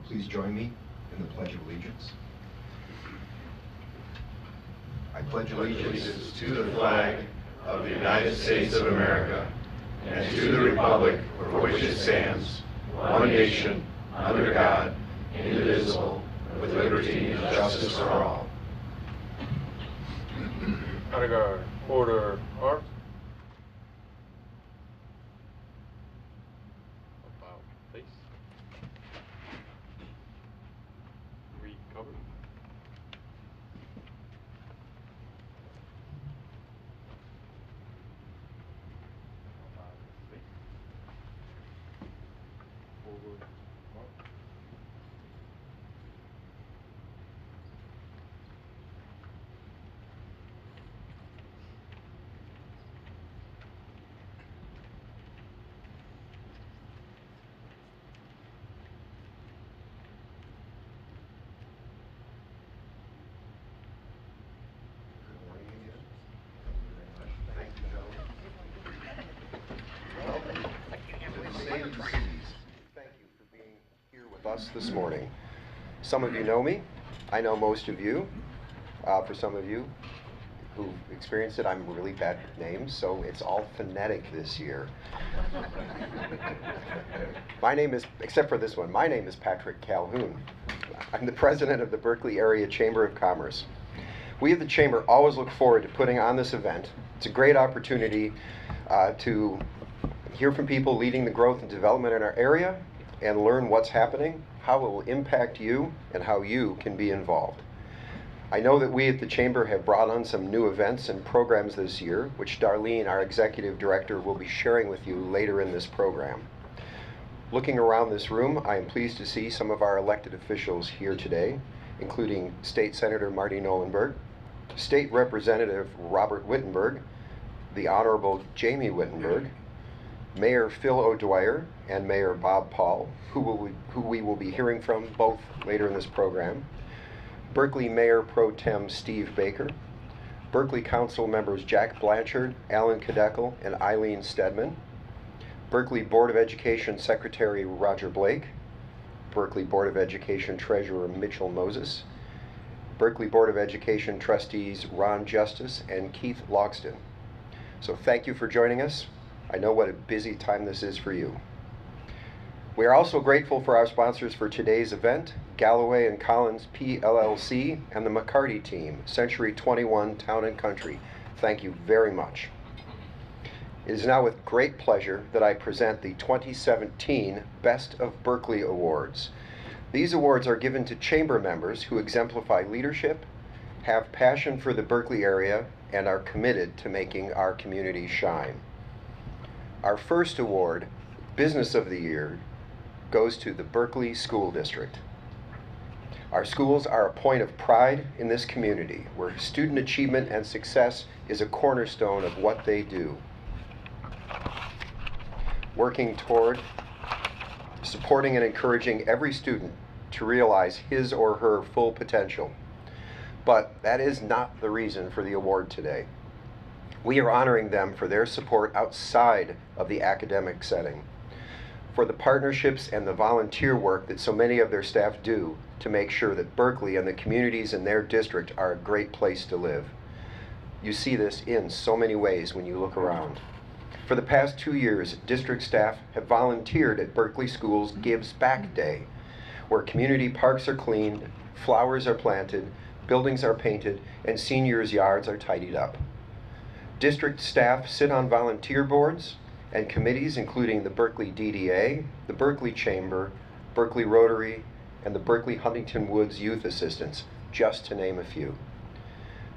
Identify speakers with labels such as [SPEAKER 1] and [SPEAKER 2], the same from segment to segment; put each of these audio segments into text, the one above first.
[SPEAKER 1] please join me in the Pledge of Allegiance? I pledge
[SPEAKER 2] Allegiance to the flag of the United States of America and to the republic for which it stands, one nation, under God, indivisible, with liberty and justice for all.
[SPEAKER 3] Honor guard, order, arms. About face. Recover. About face. Forward, march.
[SPEAKER 1] Good morning again. Thank you very much. Thank you, gentlemen. Welcome to the State of the Cities. Thank you for being here with us this morning. Some of you know me. I know most of you. For some of you who've experienced it, I'm really bad with names, so it's all phonetic this year. My name is, except for this one, my name is Patrick Calhoun. I'm the president of the Berkley Area Chamber of Commerce. We at the Chamber always look forward to putting on this event. It's a great opportunity to hear from people leading the growth and development in our area and learn what's happening, how it will impact you, and how you can be involved. I know that we at the Chamber have brought on some new events and programs this year, which Darlene, our Executive Director, will be sharing with you later in this program. Looking around this room, I am pleased to see some of our elected officials here today, including State Senator Marty Nolenberg, State Representative Robert Wittenberg, the Honorable Jamie Wittenberg, Mayor Phil O'Dwyer, and Mayor Bob Paul, who we will be hearing from both later in this program, Berkley Mayor Pro Tem Steve Baker, Berkley Council members Jack Blanchard, Alan Kadekel, and Eileen Stedman, Berkley Board of Education Secretary Roger Blake, Berkley Board of Education Treasurer Mitchell Moses, Berkley Board of Education Trustees Ron Justice and Keith Logston. So thank you for joining us. I know what a busy time this is for you. We are also grateful for our sponsors for today's event, Galloway and Collins PLLC and the McCarty team, Century 21 Town & Country. Thank you very much. It is now with great pleasure that I present the 2017 Best of Berkley Awards. These awards are given to Chamber members who exemplify leadership, have passion for the Berkley area, and are committed to making our community shine. Our first award, Business of the Year, goes to the Berkley School District. Our schools are a point of pride in this community, where student achievement and success is a cornerstone of what they do. Working toward supporting and encouraging every student to realize his or her full potential. But that is not the reason for the award today. We are honoring them for their support outside of the academic setting, for the partnerships and the volunteer work that so many of their staff do to make sure that Berkley and the communities in their district are a great place to live. You see this in so many ways when you look around. For the past 2 years, district staff have volunteered at Berkley Schools Gives Back Day, where community parks are cleaned, flowers are planted, buildings are painted, and seniors' yards are tidied up. District staff sit on volunteer boards and committees including the Berkley DDA, the Berkley Chamber, Berkley Rotary, and the Berkley Huntington Woods Youth Assistance, just to name a few.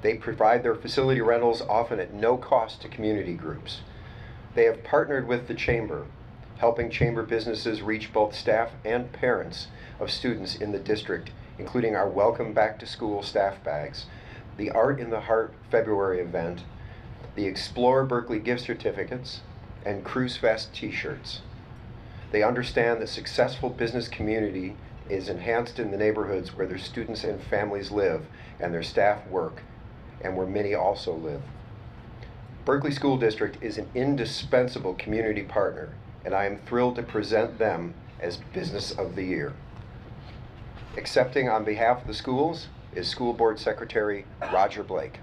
[SPEAKER 1] They provide their facility rentals often at no cost to community groups. They have partnered with the Chamber, helping Chamber businesses reach both staff and parents of students in the district, including our Welcome Back to School staff bags, the Art in the Heart February event, the Explore Berkley gift certificates, and Cruise Fest t-shirts. They understand the successful business community is enhanced in the neighborhoods where their students and families live and their staff work, and where many also live. Berkley School District is an indispensable community partner, and I am thrilled to present them as Business of the Year. Accepting on behalf of the schools is School Board Secretary Roger Blake.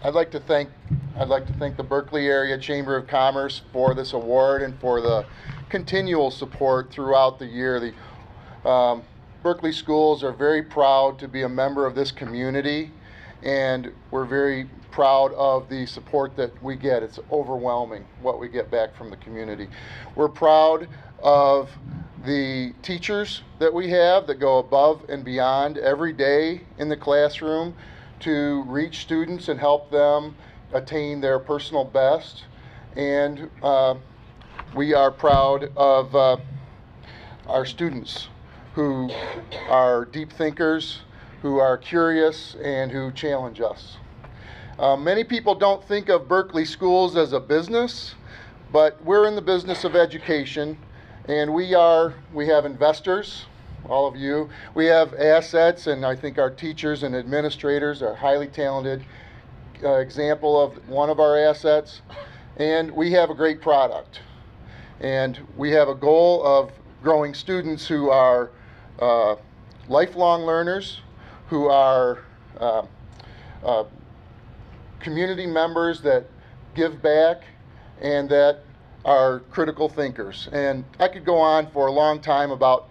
[SPEAKER 4] I'd like to thank the Berkley Area Chamber of Commerce for this award and for the continual support throughout the year. The Berkley schools are very proud to be a member of this community, and we're very proud of the support that we get. It's overwhelming what we get back from the community. We're proud of the teachers that we have that go above and beyond every day in the classroom to reach students and help them attain their personal best. And we are proud of our students who are deep thinkers, who are curious, and who challenge us. Many people don't think of Berkley schools as a business, but we're in the business of education, and we have investors, all of you. We have assets, and I think our teachers and administrators are highly talented. Example of one of our assets, and we have a great product. And we have a goal of growing students who are lifelong learners, who are community members that give back, and that are critical thinkers. And I could go on for a long time about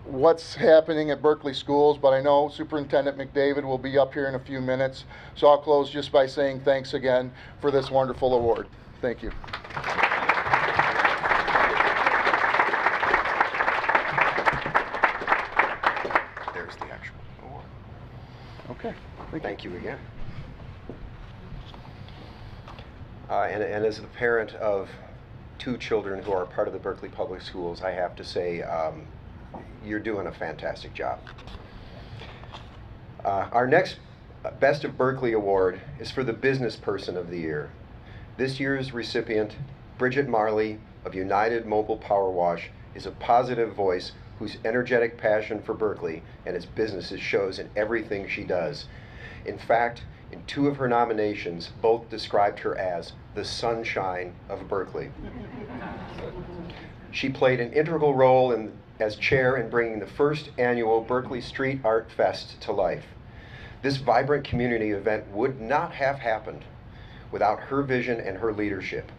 [SPEAKER 4] what's happening at Berkley schools, but I know Superintendent McDavid will be up here in a few minutes, so I'll close just by saying thanks again for this wonderful award. Thank you.
[SPEAKER 1] There's the actual award.
[SPEAKER 4] Okay.
[SPEAKER 1] Thank you again. And as the parent of 2 children who are part of the Berkley Public Schools, I have to say you're doing a fantastic job. Our next Best of Berkley Award is for the Business Person of the Year. This year's recipient, Bridget Marley of United Mobile Power Wash, is a positive voice whose energetic passion for Berkley and its businesses shows in everything she does. In fact, in 2 of her nominations, both described her as the sunshine of Berkley. She played an integral role as chair in bringing the first annual Berkley Street Art Fest to life. This vibrant community event would not have happened without her vision and her leadership.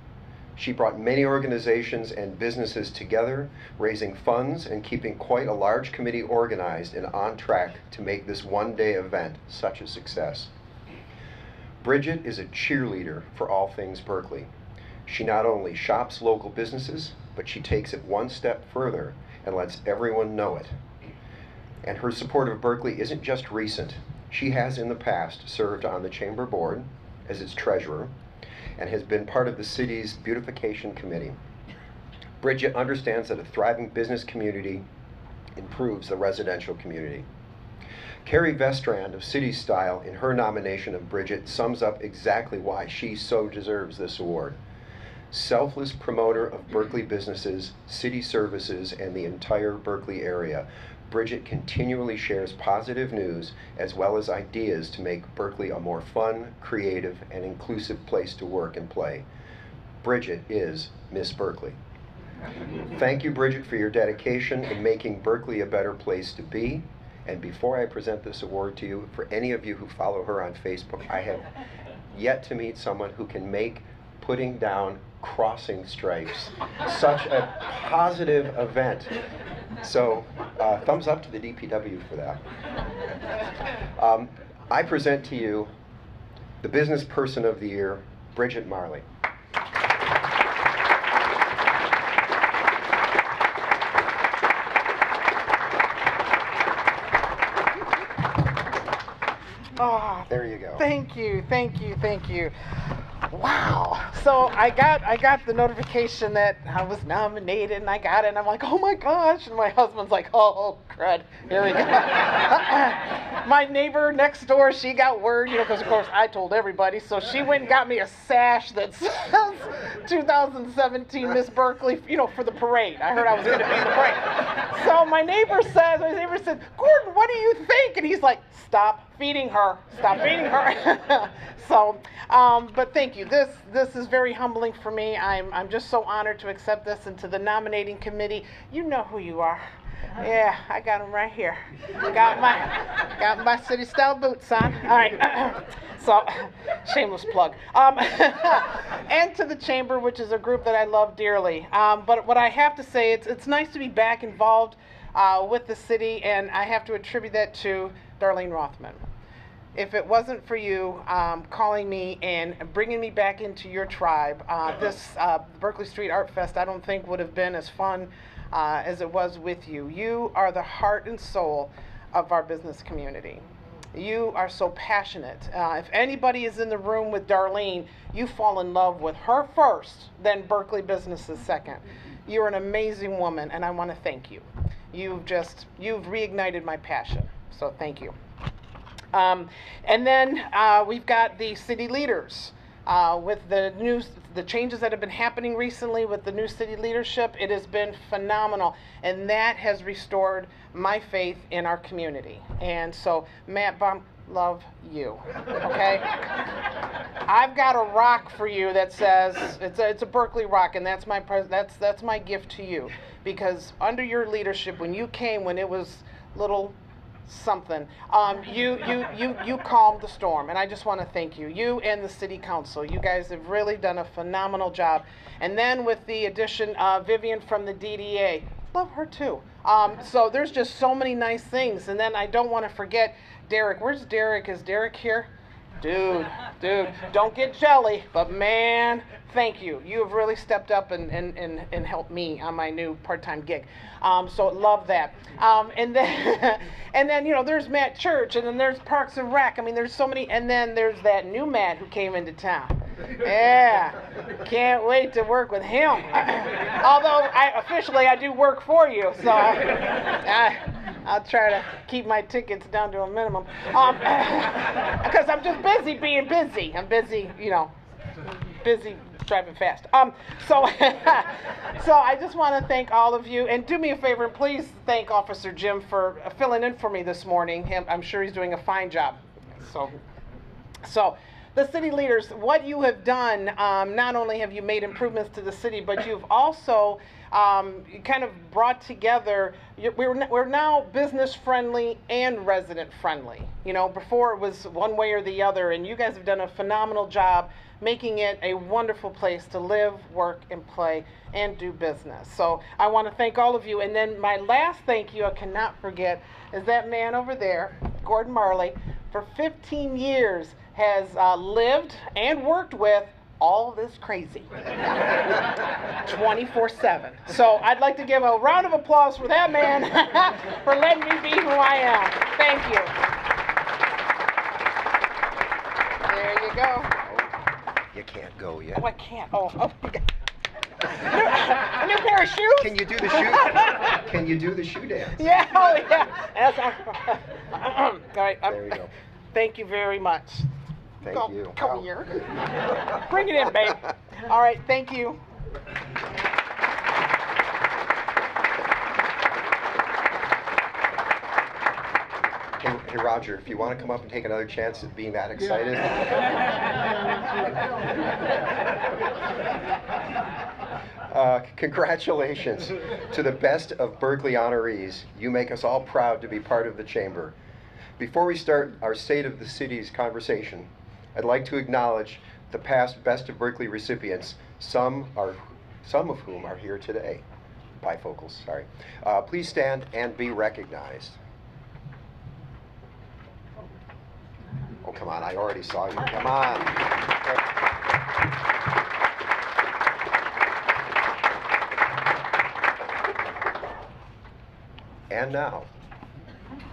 [SPEAKER 1] She brought many organizations and businesses together, raising funds and keeping quite a large committee organized and on track to make this one-day event such a success. Bridget is a cheerleader for all things Berkley. She not only shops local businesses, but she takes it one step further and lets everyone know it. And her support of Berkley isn't just recent. She has in the past served on the Chamber Board as its treasurer and has been part of the city's beautification committee. Bridget understands that a thriving business community improves the residential community. Carrie Vestrand of City Style, in her nomination of Bridget, sums up exactly why she so deserves this award. Selfless promoter of Berkley businesses, city services, and the entire Berkley area, Bridget continually shares positive news as well as ideas to make Berkley a more fun, creative, and inclusive place to work and play. Bridget is Miss Berkley. Thank you, Bridget, for your dedication in making Berkley a better place to be. And before I present this award to you, for any of you who follow her on Facebook, I have yet to meet someone who can make putting down crossing stripes such a positive event. So thumbs up to the DPW for that. I present to you the Business Person of the Year, Bridget Marley.
[SPEAKER 5] Oh,
[SPEAKER 1] There you go.
[SPEAKER 5] thank you, thank you, thank you. Wow. So I got the notification that I was nominated, and I got it, and I'm like, oh my gosh. And my husband's like, oh crud, here we go. my neighbor next door, she got word, because of course I told everybody, so she went and got me a sash that says 2017 Miss Berkley, for the parade. I heard I was going to be in the parade. So my neighbor said, Gordon, what do you think? And he's like, stop feeding her. Stop feeding her. So, but thank you. This is very humbling for me. I'm just so honored to accept this, and to the nominating committee, you know who you are. Yeah, I got them right here. Got my city style boots on. All right. So, shameless plug. And to the chamber, which is a group that I love dearly. But what I have to say, it's nice to be back involved with the city, and I have to attribute that to Darlene Rothman. If it wasn't for you calling me and bringing me back into your tribe, this Berkeley Street Art Fest, I don't think would have been as fun as it was with you. You are the heart and soul of our business community. You are so passionate. If anybody is in the room with Darlene, you fall in love with her first, then Berkeley businesses second. You're an amazing woman, and I want to thank you. You've reignited my passion, so thank you. And then we've got the city leaders. With the changes that have been happening recently with the new city leadership, it has been phenomenal, and that has restored my faith in our community. And so, Matt Baum, love you. Okay, I've got a rock for you that says it's a Berkeley rock, and that's my gift to you, because under your leadership, when you came, when it was little something, you calmed the storm, and I just want to thank you. You and the city council, you guys have really done a phenomenal job. And then with the addition of Vivian from the DDA, love her too. So there's just so many nice things. And then I don't want to forget Derek. Where's Derek? Is Derek here? Dude, don't get jelly, but man, thank you. You have really stepped up and helped me on my new part-time gig. So love that. And then there's Matt Church, and then there's Parks and Rec. I mean, there's so many, and then there's that new Matt who came into town. Yeah, can't wait to work with him. Although I do work for you, so I'll try to keep my tickets down to a minimum. Because I'm just busy being busy. I'm busy, busy driving fast. So I just want to thank all of you, and do me a favor and please thank Officer Jim for filling in for me this morning. I'm sure he's doing a fine job. So the city leaders, what you have done, not only have you made improvements to the city, but you've also kind of brought together, we're now business friendly and resident friendly. Before it was one way or the other, and you guys have done a phenomenal job making it a wonderful place to live, work, and play, and do business. So I want to thank all of you. And then my last thank you I cannot forget is that man over there, Gordon Marley, for 15 years has lived and worked with all this crazy 24/7. So I'd like to give a round of applause for that man for letting me be who I am. Thank you. There you go.
[SPEAKER 1] You can't go yet.
[SPEAKER 5] Oh, I can't. Oh. A new pair of shoes?
[SPEAKER 1] Can you do the shoe? Can you do the shoe dance?
[SPEAKER 5] Yeah, That's all right.
[SPEAKER 1] There you go.
[SPEAKER 5] Thank you very much.
[SPEAKER 1] Thank you.
[SPEAKER 5] Come
[SPEAKER 1] Wow.
[SPEAKER 5] here. Bring it in, babe. All right, thank you.
[SPEAKER 1] Hey, Roger, if you want to come up and take another chance at being that excited. Congratulations to the best of Berkeley honorees. You make us all proud to be part of the Chamber. Before we start our State of the City's conversation, I'd like to acknowledge the past Best of Berkeley recipients, some of whom are here today. Bifocals, sorry. Please stand and be recognized. Oh, come on, I already saw you. Come on. And now,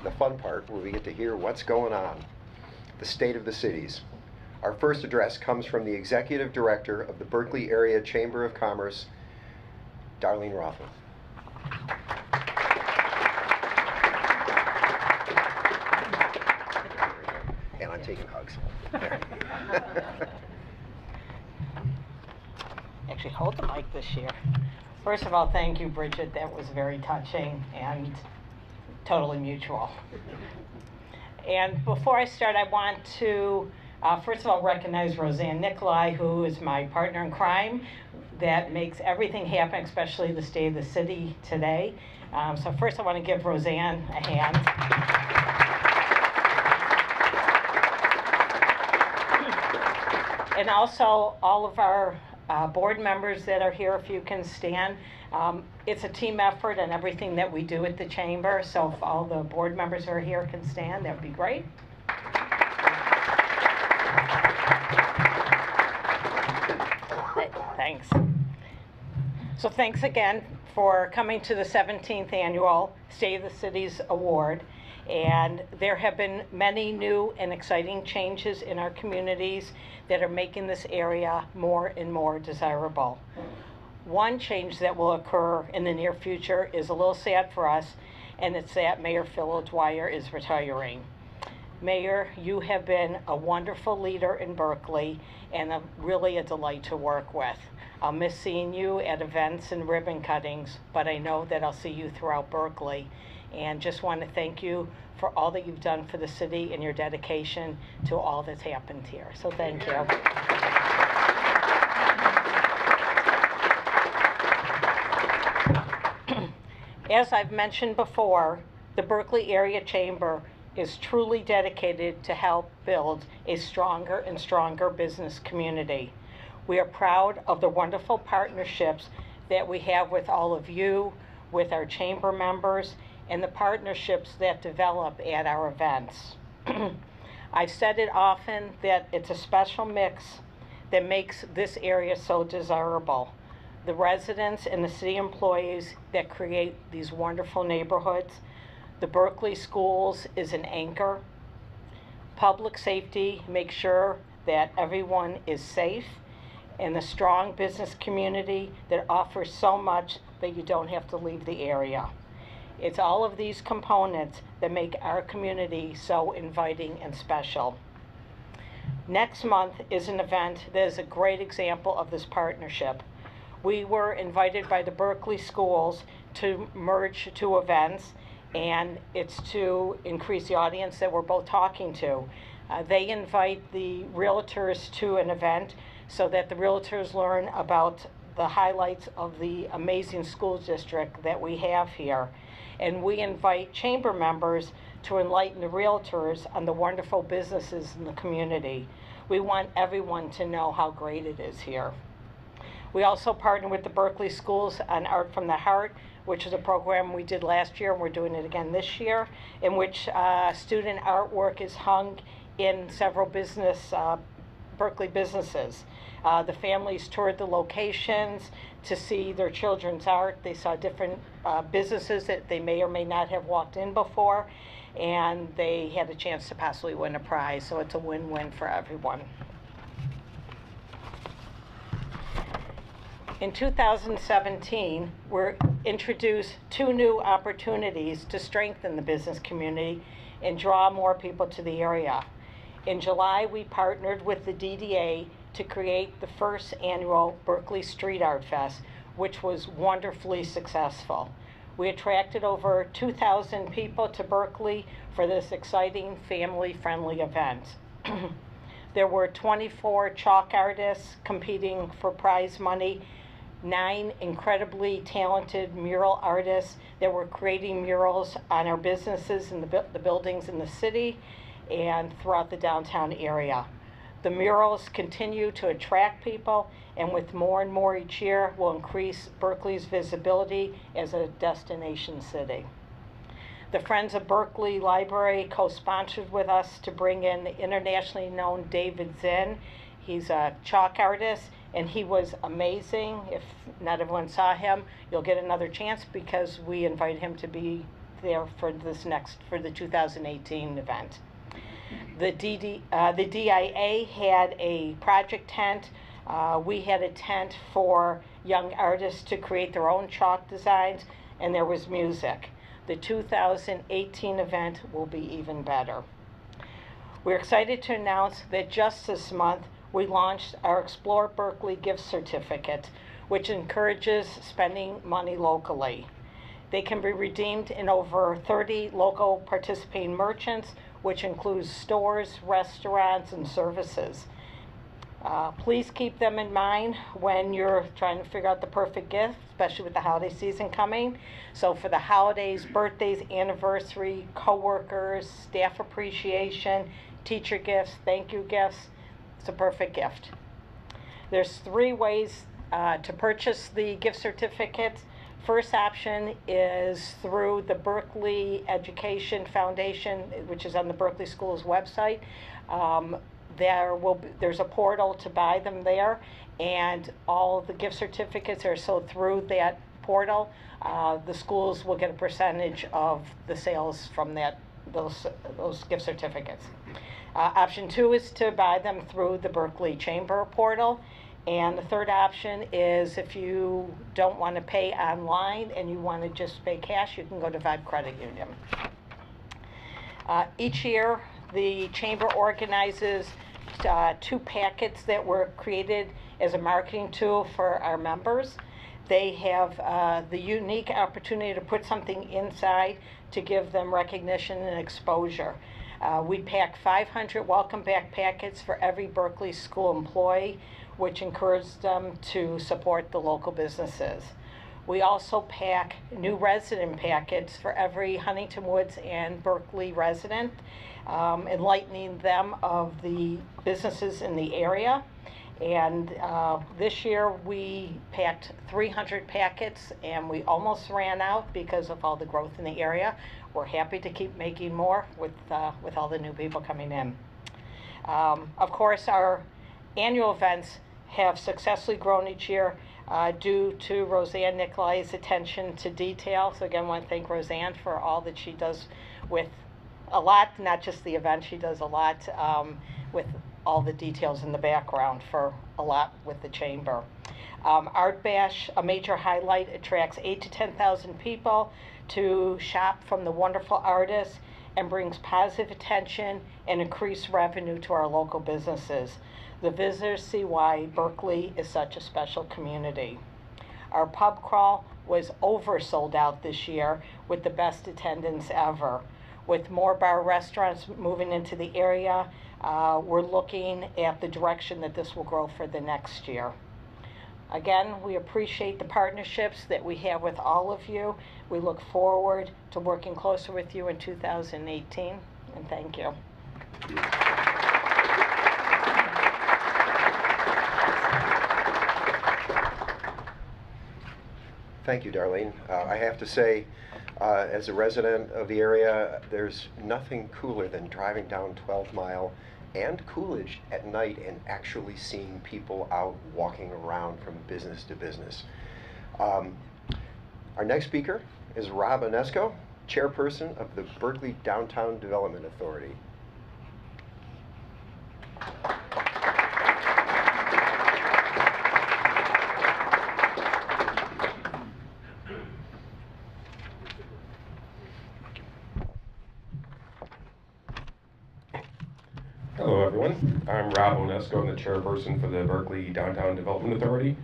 [SPEAKER 1] the fun part where we get to hear what's going on, the state of the cities. Our first address comes from the Executive Director of the Berkeley Area Chamber of Commerce, Darlene Rothman. taking hugs.
[SPEAKER 5] Actually, hold the mic this year. First of all, thank you, Bridget. That was very touching and totally mutual. And before I start, I want to, first of all, recognize Roseanne Nicolai, who is my partner in crime that makes everything happen, especially the state of the city today. So first I want to give Roseanne a hand. And also all of our board members that are here, if you can stand. It's a team effort and everything that we do at the chamber, so if all the board members who are here can stand, that would be great. Thanks. So thanks again for coming to the 17th Annual State of the Cities Award. And there have been many new and exciting changes in our communities that are making this area more and more desirable. One change that will occur in the near future is a little sad for us, and it's that Mayor Phil O'Dwyer is retiring. Mayor, you have been a wonderful leader in Berkeley and really a delight to work with. I'll miss seeing you at events and ribbon cuttings, but I know that I'll see you throughout Berkeley. And just want to thank you for all that you've done for the city and your dedication to all that's happened here. So thank you. As I've mentioned before, the Berkeley Area Chamber is truly dedicated to help build a stronger and stronger business community. We are proud of the wonderful partnerships that we have with all of you, with our chamber members, and the partnerships that develop at our events. I've said it often that it's a special mix that makes this area so desirable. The residents and the city employees that create these wonderful neighborhoods. The Berkeley schools is an anchor. Public safety makes sure that everyone is safe, and the strong business community that offers so much that you don't have to leave the area. It's all of these components that make our community so inviting and special. Next month is an event that is a great example of this partnership. We were invited by the Berkeley schools to merge two events, and it's to increase the audience that we're both talking to. They invite the realtors to an event so that the realtors learn about the highlights of the amazing school district that we have here. And we invite chamber members to enlighten the realtors on the wonderful businesses in the community. We want everyone to know how great it is here. We also partner with the Berkeley schools on Art from the Heart, which is a program we did last year, and we're doing it again this year, in which student artwork is hung in several Berkeley businesses. The families toured the locations to see their children's art. They saw different businesses that they may or may not have walked in before, and they had a chance to possibly win a prize, so it's a win-win for everyone. In 2017, we're introduced two new opportunities to strengthen the business community and draw more people to the area. In July, we partnered with the DDA to create the first annual Berkeley Street Art Fest, which was wonderfully successful. We attracted over 2,000 people to Berkeley for this exciting family-friendly event. There were 24 chalk artists competing for prize money, 9 incredibly talented mural artists that were creating murals on our businesses and the buildings in the city and throughout the downtown area. The murals continue to attract people, and with more and more each year will increase Berkeley's visibility as a destination city. The Friends of Berkeley Library co-sponsored with us to bring in the internationally known David Zinn. He's a chalk artist, and he was amazing. If not everyone saw him, you'll get another chance because we invite him to be there for the 2018 event. The DIA had a project tent. We had a tent for young artists to create their own chalk designs, and there was music. The 2018 event will be even better. We're excited to announce that just this month we launched our Explore Berkley gift certificate, which encourages spending money locally. They can be redeemed in over 30 local participating merchants, which includes stores, restaurants, and services. Please keep them in mind when you're trying to figure out the perfect gift, especially with the holiday season coming. So for the holidays, birthdays, anniversary, coworkers, staff appreciation, teacher gifts, thank you gifts, it's a perfect gift. There's 3 ways to purchase the gift certificates. First option is through the Berkley Education Foundation, which is on the Berkley Schools website. There's a portal to buy them there, and all the gift certificates are sold through that portal. The schools will get a percentage of the sales from those gift certificates. Option 2 is to buy them through the Berkley Chamber portal. And the third option is if you don't want to pay online and you want to just pay cash, you can go to Vibe Credit Union. Each year, the Chamber organizes 2 packets that were created as a marketing tool for our members. They have the unique opportunity to put something inside to give them recognition and exposure. We pack 500 welcome back packets for every Berkley school employee, which encourages them to support the local businesses. We also pack new resident packets for every Huntington Woods and Berkley resident, enlightening them of the businesses in the area. And this year we packed 300 packets, and we almost ran out because of all the growth in the area. We're happy to keep making more with all the new people coming in. Of course, our annual events have successfully grown each year due to Roseanne Nicolai's attention to detail. So again, I want to thank Roseanne for all that she does with a lot, not just the event. She does a lot with all the details in the background for a lot with the Chamber. Art Bash, a major highlight, attracts 8,000 to 10,000 people to shop from the wonderful artists and brings positive attention and increased revenue to our local businesses. The visitors see why Berkley is such a special community. Our pub crawl was sold out this year with the best attendance ever. With more bar restaurants moving into the area, we're looking at the direction that this will grow for the next year. Again, we appreciate the partnerships that we have with all of you. We look forward to working closer with you in 2018, and thank you.
[SPEAKER 1] Thank you, Darlene. I have to say, as a resident of the area, there's nothing cooler than driving down 12 Mile and Coolidge at night and actually seeing people out walking around from business to business. Our next speaker is Rob Onesco, chairperson of the Berkley Downtown Development Authority.
[SPEAKER 6] Hello everyone, I'm Rob Onesco, I'm the chairperson for the Berkley Downtown Development Authority.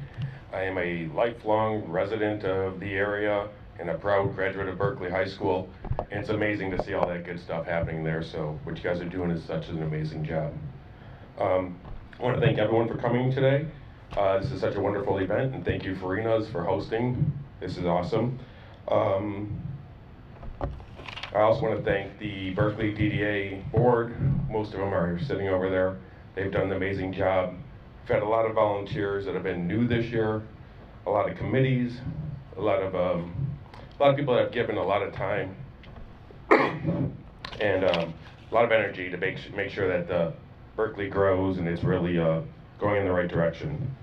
[SPEAKER 6] I am a lifelong resident of the area and a proud graduate of Berkley High School. And it's amazing to see all that good stuff happening there, so what you guys are doing is such an amazing job. I want to thank everyone for coming today. This is such a wonderful event, and thank you Farina's for hosting. This is awesome. I also want to thank the Berkley DDA board. Most of them are sitting over there. They've done an amazing job. We've had a lot of volunteers that have been new this year, a lot of committees, a lot of people that have given a lot of time and a lot of energy to make sure that Berkley grows and it's really going in the right direction.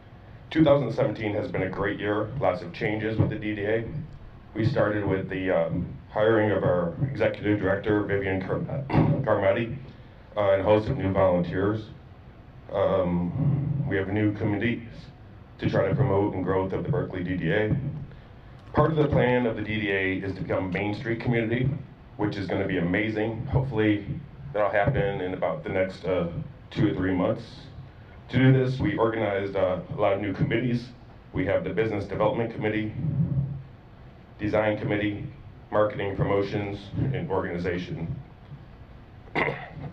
[SPEAKER 6] 2017 has been a great year, lots of changes with the DDA. We started with the hiring of our executive director, Vivian Carmetti, and a host of new volunteers. We have new committees to try to promote and growth of the Berkley DDA. Part of the plan of the DDA is to become a Main Street community, which is going to be amazing. Hopefully That'll happen in about the next 2 or 3 months. To do this, we organized a lot of new committees. We have the Business Development Committee, Design Committee, Marketing, Promotions, and Organization.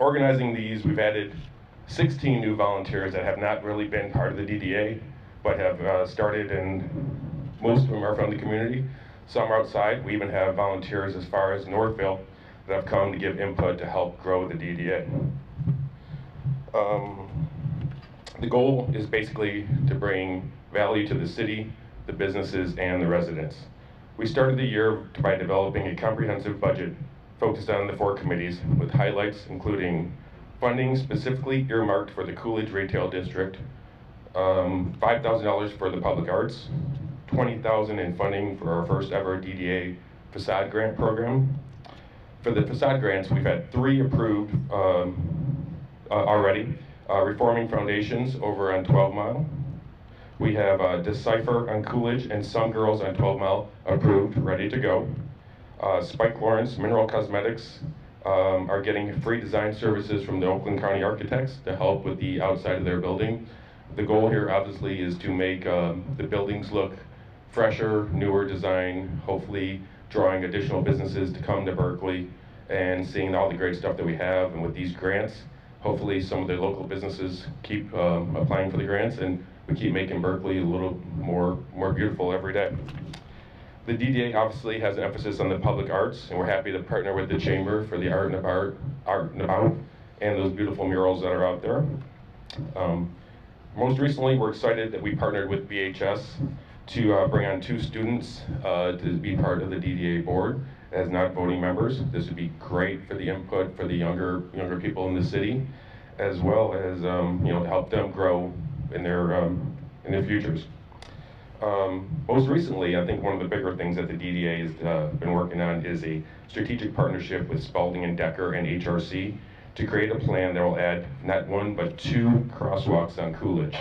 [SPEAKER 6] Organizing these, we've added 16 new volunteers that have not really been part of the DDA, but have started, and most of them are from the community. Some are outside. We even have volunteers as far as Northville that have come to give input to help grow the DDA. The goal is basically to bring value to the city, the businesses, and the residents. We started the year by developing a comprehensive budget focused on the 4 committees with highlights including funding specifically earmarked for the Coolidge Retail District, $5,000 for the public arts, $20,000 in funding for our first ever DDA facade grant program. For the facade grants, we've had 3 approved already. Reforming Foundations over on 12 Mile. We have Decipher on Coolidge and Some Girls on 12 Mile approved, ready to go. Spike Lawrence Mineral Cosmetics are getting free design services from the Oakland County architects to help with the outside of their building. The goal here obviously is to make the buildings look fresher, newer design, hopefully drawing additional businesses to come to Berkley and seeing all the great stuff that we have. And with these grants, hopefully some of the local businesses keep applying for the grants, and we keep making Berkley a little more beautiful every day. The DDA obviously has an emphasis on the public arts, and we're happy to partner with the Chamber for the Art and About, and those beautiful murals that are out there. Most recently, we're excited that we partnered with BHS to bring on 2 students to be part of the DDA board as not voting members. This would be great for the input for the younger people in the city, as well as to help them grow in their futures. Most recently, I think one of the bigger things that the DDA has been working on is a strategic partnership with Spalding and Decker and HRC to create a plan that will add not 1 but 2 crosswalks on Coolidge.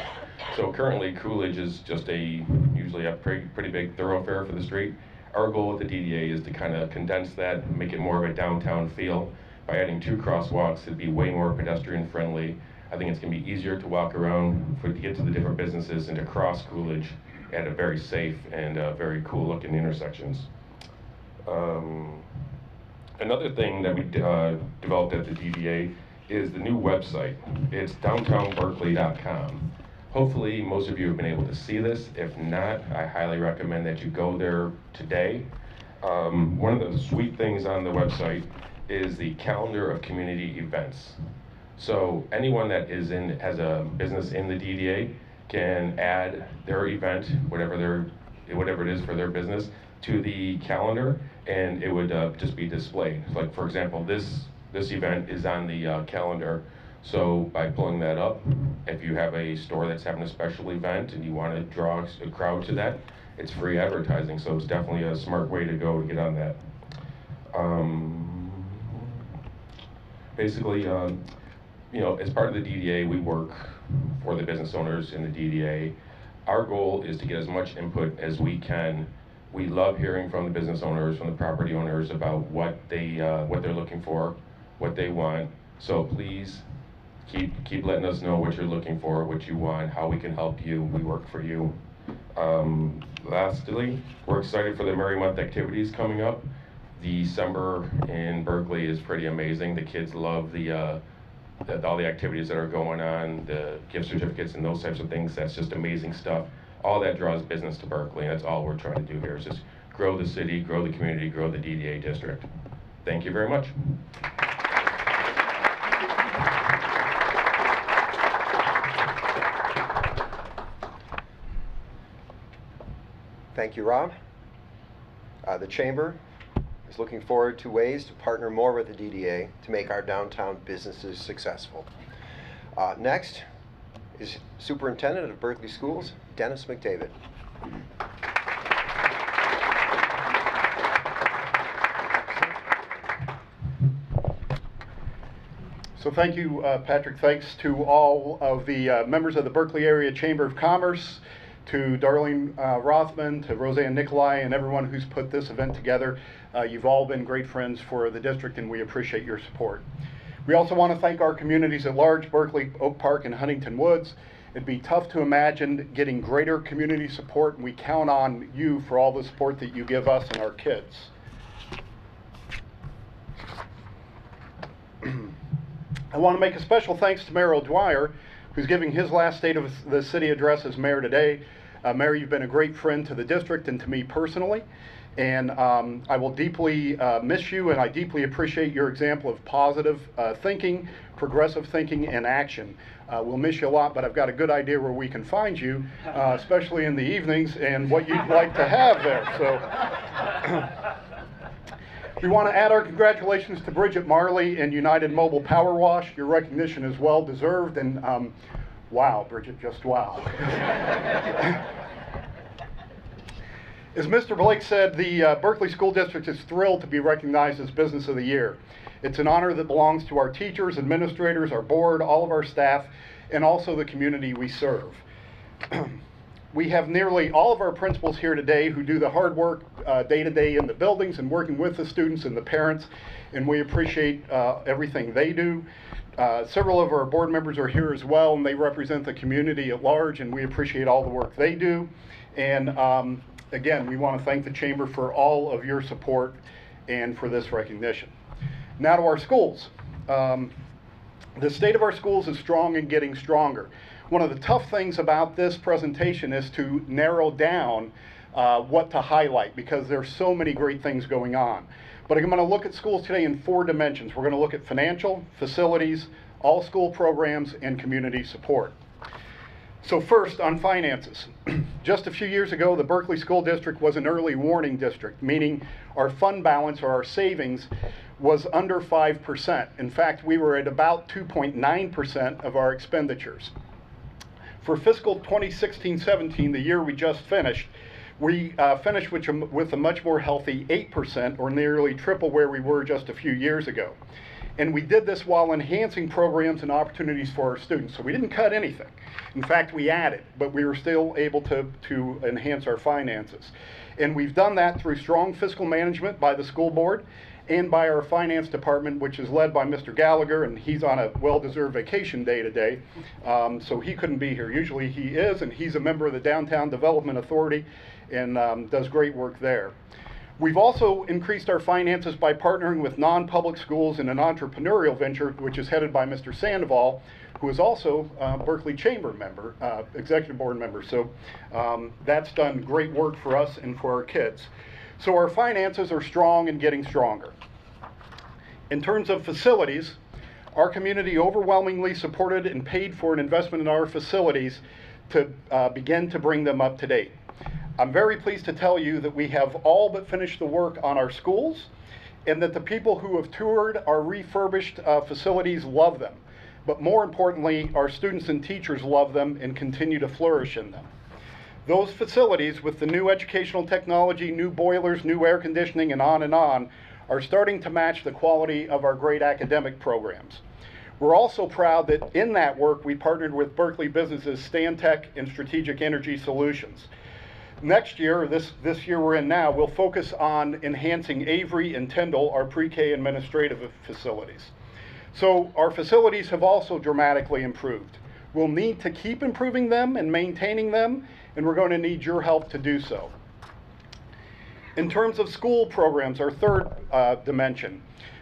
[SPEAKER 6] So currently, Coolidge is just usually a pretty big thoroughfare for the street. Our goal with the DDA is to kind of condense that and make it more of a downtown feel. By adding 2 crosswalks, it'd be way more pedestrian friendly. I think it's going to be easier to walk around to get to the different businesses and to cross Coolidge at a very safe and very cool looking intersections. Another thing that we developed at the DDA is the new website. It's downtownberkley.com. Hopefully most of you have been able to see this. If not, I highly recommend that you go there today. One of the sweet things on the website is the calendar of community events. So anyone that has a business in the DDA can add their event, whatever it is for their business, to the calendar, and it would just be displayed. Like for example, this event is on the calendar. So by pulling that up, if you have a store that's having a special event and you want to draw a crowd to that, it's free advertising. So it's definitely a smart way to go to get on that. Basically, as part of the DDA, we work for the business owners in the DDA. Our goal is to get as much input as we can. We love hearing from the business owners, from the property owners about what they're looking for, what they want. So please keep letting us know what you're looking for, what you want, how we can help you. We work for you. Lastly, we're excited for the Merry Month activities coming up. December in Berkley is pretty amazing. The kids love all the activities that are going on, the gift certificates and those types of things. That's just amazing stuff. All that draws business to Berkley, and that's all we're trying to do here is just grow the city, grow the community, grow the DDA district. Thank you very much.
[SPEAKER 1] Thank you, Rob. The Chamber is looking forward to ways to partner more with the DDA to make our downtown businesses successful. Next is Superintendent of Berkley Schools, Dennis McDavid.
[SPEAKER 7] So thank you, Patrick. Thanks to all of the members of the Berkley Area Chamber of Commerce, to Darlene Rothman, to Roseanne Nicolai, and everyone who's put this event together. You've all been great friends for the district, and we appreciate your support. We also want to thank our communities at large, Berkley, Oak Park, and Huntington Woods. It'd be tough to imagine getting greater community support, and we count on you for all the support that you give us and our kids. I want to make a special thanks to Mayor O'Dwyer, who's giving his last State of the City address as mayor today. Mayor, you've been a great friend to the district and to me personally, and I will deeply miss you, and I deeply appreciate your example of positive thinking, progressive thinking, and action. We'll miss you a lot, but I've got a good idea where we can find you, especially in the evenings, and what you'd like to have there. So. We want to add our congratulations to Bridget Marley and United Mobile Power Wash. Your recognition is well deserved, and wow, Bridget, just wow. As Mr. Blake said, the Berkley School District is thrilled to be recognized as Business of the Year. It's an honor that belongs to our teachers, administrators, our board, all of our staff, and also the community we serve. We have nearly all of our principals here today who do the hard work day to day in the buildings and working with the students and the parents, and we appreciate everything they do. Several of our board members are here as well, and they represent the community at large, and we appreciate all the work they do. And again, we want to thank the Chamber for all of your support and for this recognition. Now to our schools. The state of our schools is strong and getting stronger. One of the tough things about this presentation is to narrow down what to highlight, because there's so many great things going on. But I'm going to look at schools today in 4 dimensions. We're going to look at financial, facilities, all school programs, and community support. So first, on finances. Just a few years ago, the Berkley School District was an early warning district, meaning our fund balance, or our savings, was under 5%. In fact, we were at about 2.9% of our expenditures. For fiscal 2016-17, the year we just finished, we finished with a much more healthy 8%, or nearly triple where we were just a few years ago. And we did this while enhancing programs and opportunities for our students. So we didn't cut anything. In fact, we added, but we were still able to enhance our finances. And we've done that through strong fiscal management by the school board and by our finance department, which is led by Mr. Gallagher, and he's on a well-deserved vacation day today, so he couldn't be here. Usually he is, and he's a member of the Downtown Development Authority and does great work there. We've also increased our finances by partnering with non-public schools in an entrepreneurial venture, which is headed by Mr. Sandoval, who is also Berkley Chamber member, executive board member. So that's done great work for us and for our kids. So our finances are strong and getting stronger. In terms of facilities, our community overwhelmingly supported and paid for an investment in our facilities to begin to bring them up to date. I'm very pleased to tell you that we have all but finished the work on our schools, and that the people who have toured our refurbished facilities love them. But more importantly, our students and teachers love them and continue to flourish in them. Those facilities, with the new educational technology, new boilers, new air conditioning, and on, are starting to match the quality of our great academic programs. We're also proud that in that work, we partnered with Berkley businesses Stantec and Strategic Energy Solutions. Next year, this year we're in now, we'll focus on enhancing Avery and Tyndall, our pre-K administrative facilities. So our facilities have also dramatically improved. We'll need to keep improving them and maintaining them, and we're going to need your help to do so. In terms of school programs, our third dimension,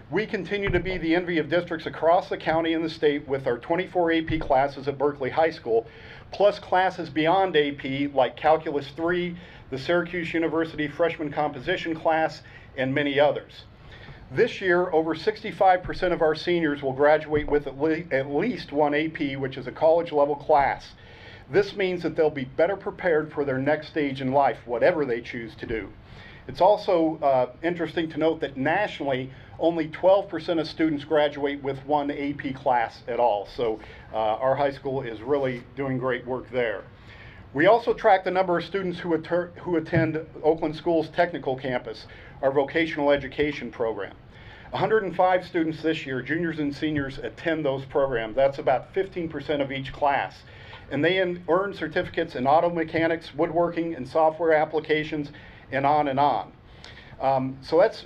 [SPEAKER 7] we continue to be the envy of districts across the county and the state with our 24 AP classes at Berkley High School, plus classes beyond AP like Calculus 3, the Syracuse University Freshman Composition class, and many others. This year, over 65% of our seniors will graduate with at least one AP, which is a college-level class. This means that they'll be better prepared for their next stage in life, whatever they choose to do. It's also interesting to note that nationally, only 12% of students graduate with one AP class at all. So our high school is really doing great work there. We also track the number of students who attend Oakland School's technical campus, our vocational education program. 105 students this year, juniors and seniors, attend those programs. That's about 15% of each class. And they earn certificates in auto mechanics, woodworking, and software applications, and on and on. So that's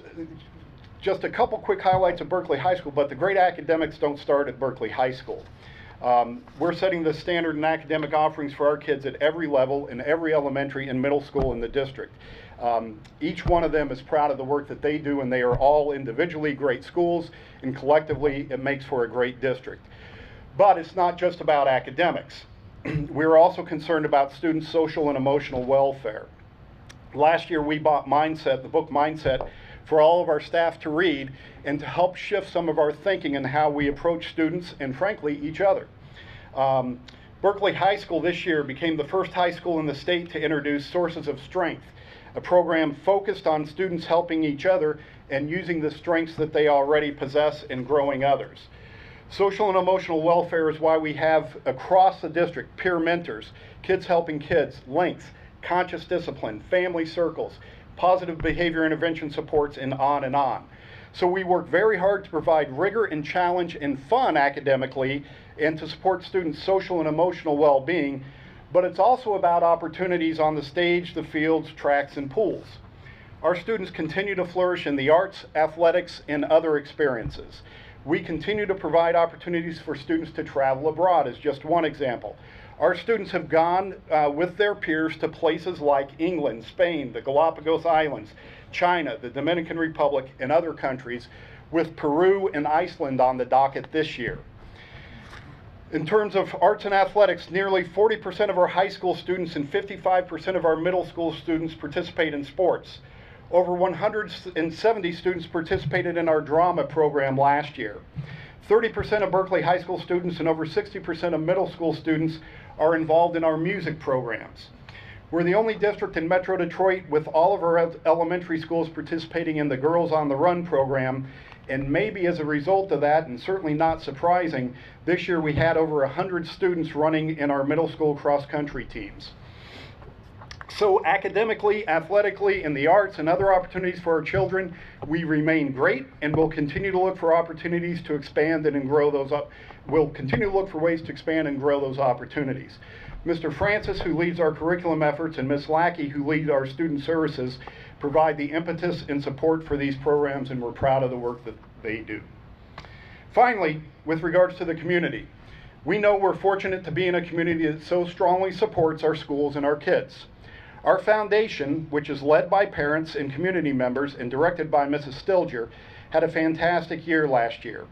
[SPEAKER 7] Just a couple quick highlights of Berkley High School, but the great academics don't start at Berkley High School. We're setting the standard in academic offerings for our kids at every level, in every elementary and middle school in the district. Each one of them is proud of the work that they do, and they are all individually great schools, and collectively it makes for a great district. But it's not just about academics. We're also concerned about students' social and emotional welfare. Last year we bought Mindset, the book Mindset, for all of our staff to read and to help shift some of our thinking and how we approach students and, frankly, each other. Berkley High School this year became the first high school in the state to introduce Sources of Strength, a program focused on students helping each other and using the strengths that they already possess in growing others. Social and emotional welfare is why we have across the district peer mentors, kids helping kids, links, conscious discipline, family circles, positive behavior intervention supports, and on and on. So we work very hard to provide rigor and challenge and fun academically and to support students' social and emotional well-being, but it's also about opportunities on the stage, the fields, tracks, and pools. Our students continue to flourish in the arts, athletics, and other experiences. We continue to provide opportunities for students to travel abroad, as just one example. Our students have gone with their peers to places like England, Spain, the Galapagos Islands, China, the Dominican Republic, and other countries, with Peru and Iceland on the docket this year. In terms of arts and athletics, nearly 40% of our high school students and 55% of our middle school students participate in sports. Over 170 students participated in our drama program last year. 30% of Berkley High School students and over 60% of middle school students are involved in our music programs. We're the only district in Metro Detroit with all of our elementary schools participating in the Girls on the Run program, and maybe as a result of that, and certainly not surprising, this year we had over 100 students running in our middle school cross-country teams. So academically, athletically, in the arts and other opportunities for our children, we remain great, and we'll continue to look for opportunities to expand and grow those up. We'll continue to look for ways to expand and grow those opportunities. Mr. Francis, who leads our curriculum efforts, and Ms. Lackey, who leads our student services, provide the impetus and support for these programs, and we're proud of the work that they do. Finally, with regards to the community, we know we're fortunate to be in a community that so strongly supports our schools and our kids. Our foundation, which is led by parents and community members and directed by Mrs. Stilger, had a fantastic year last year.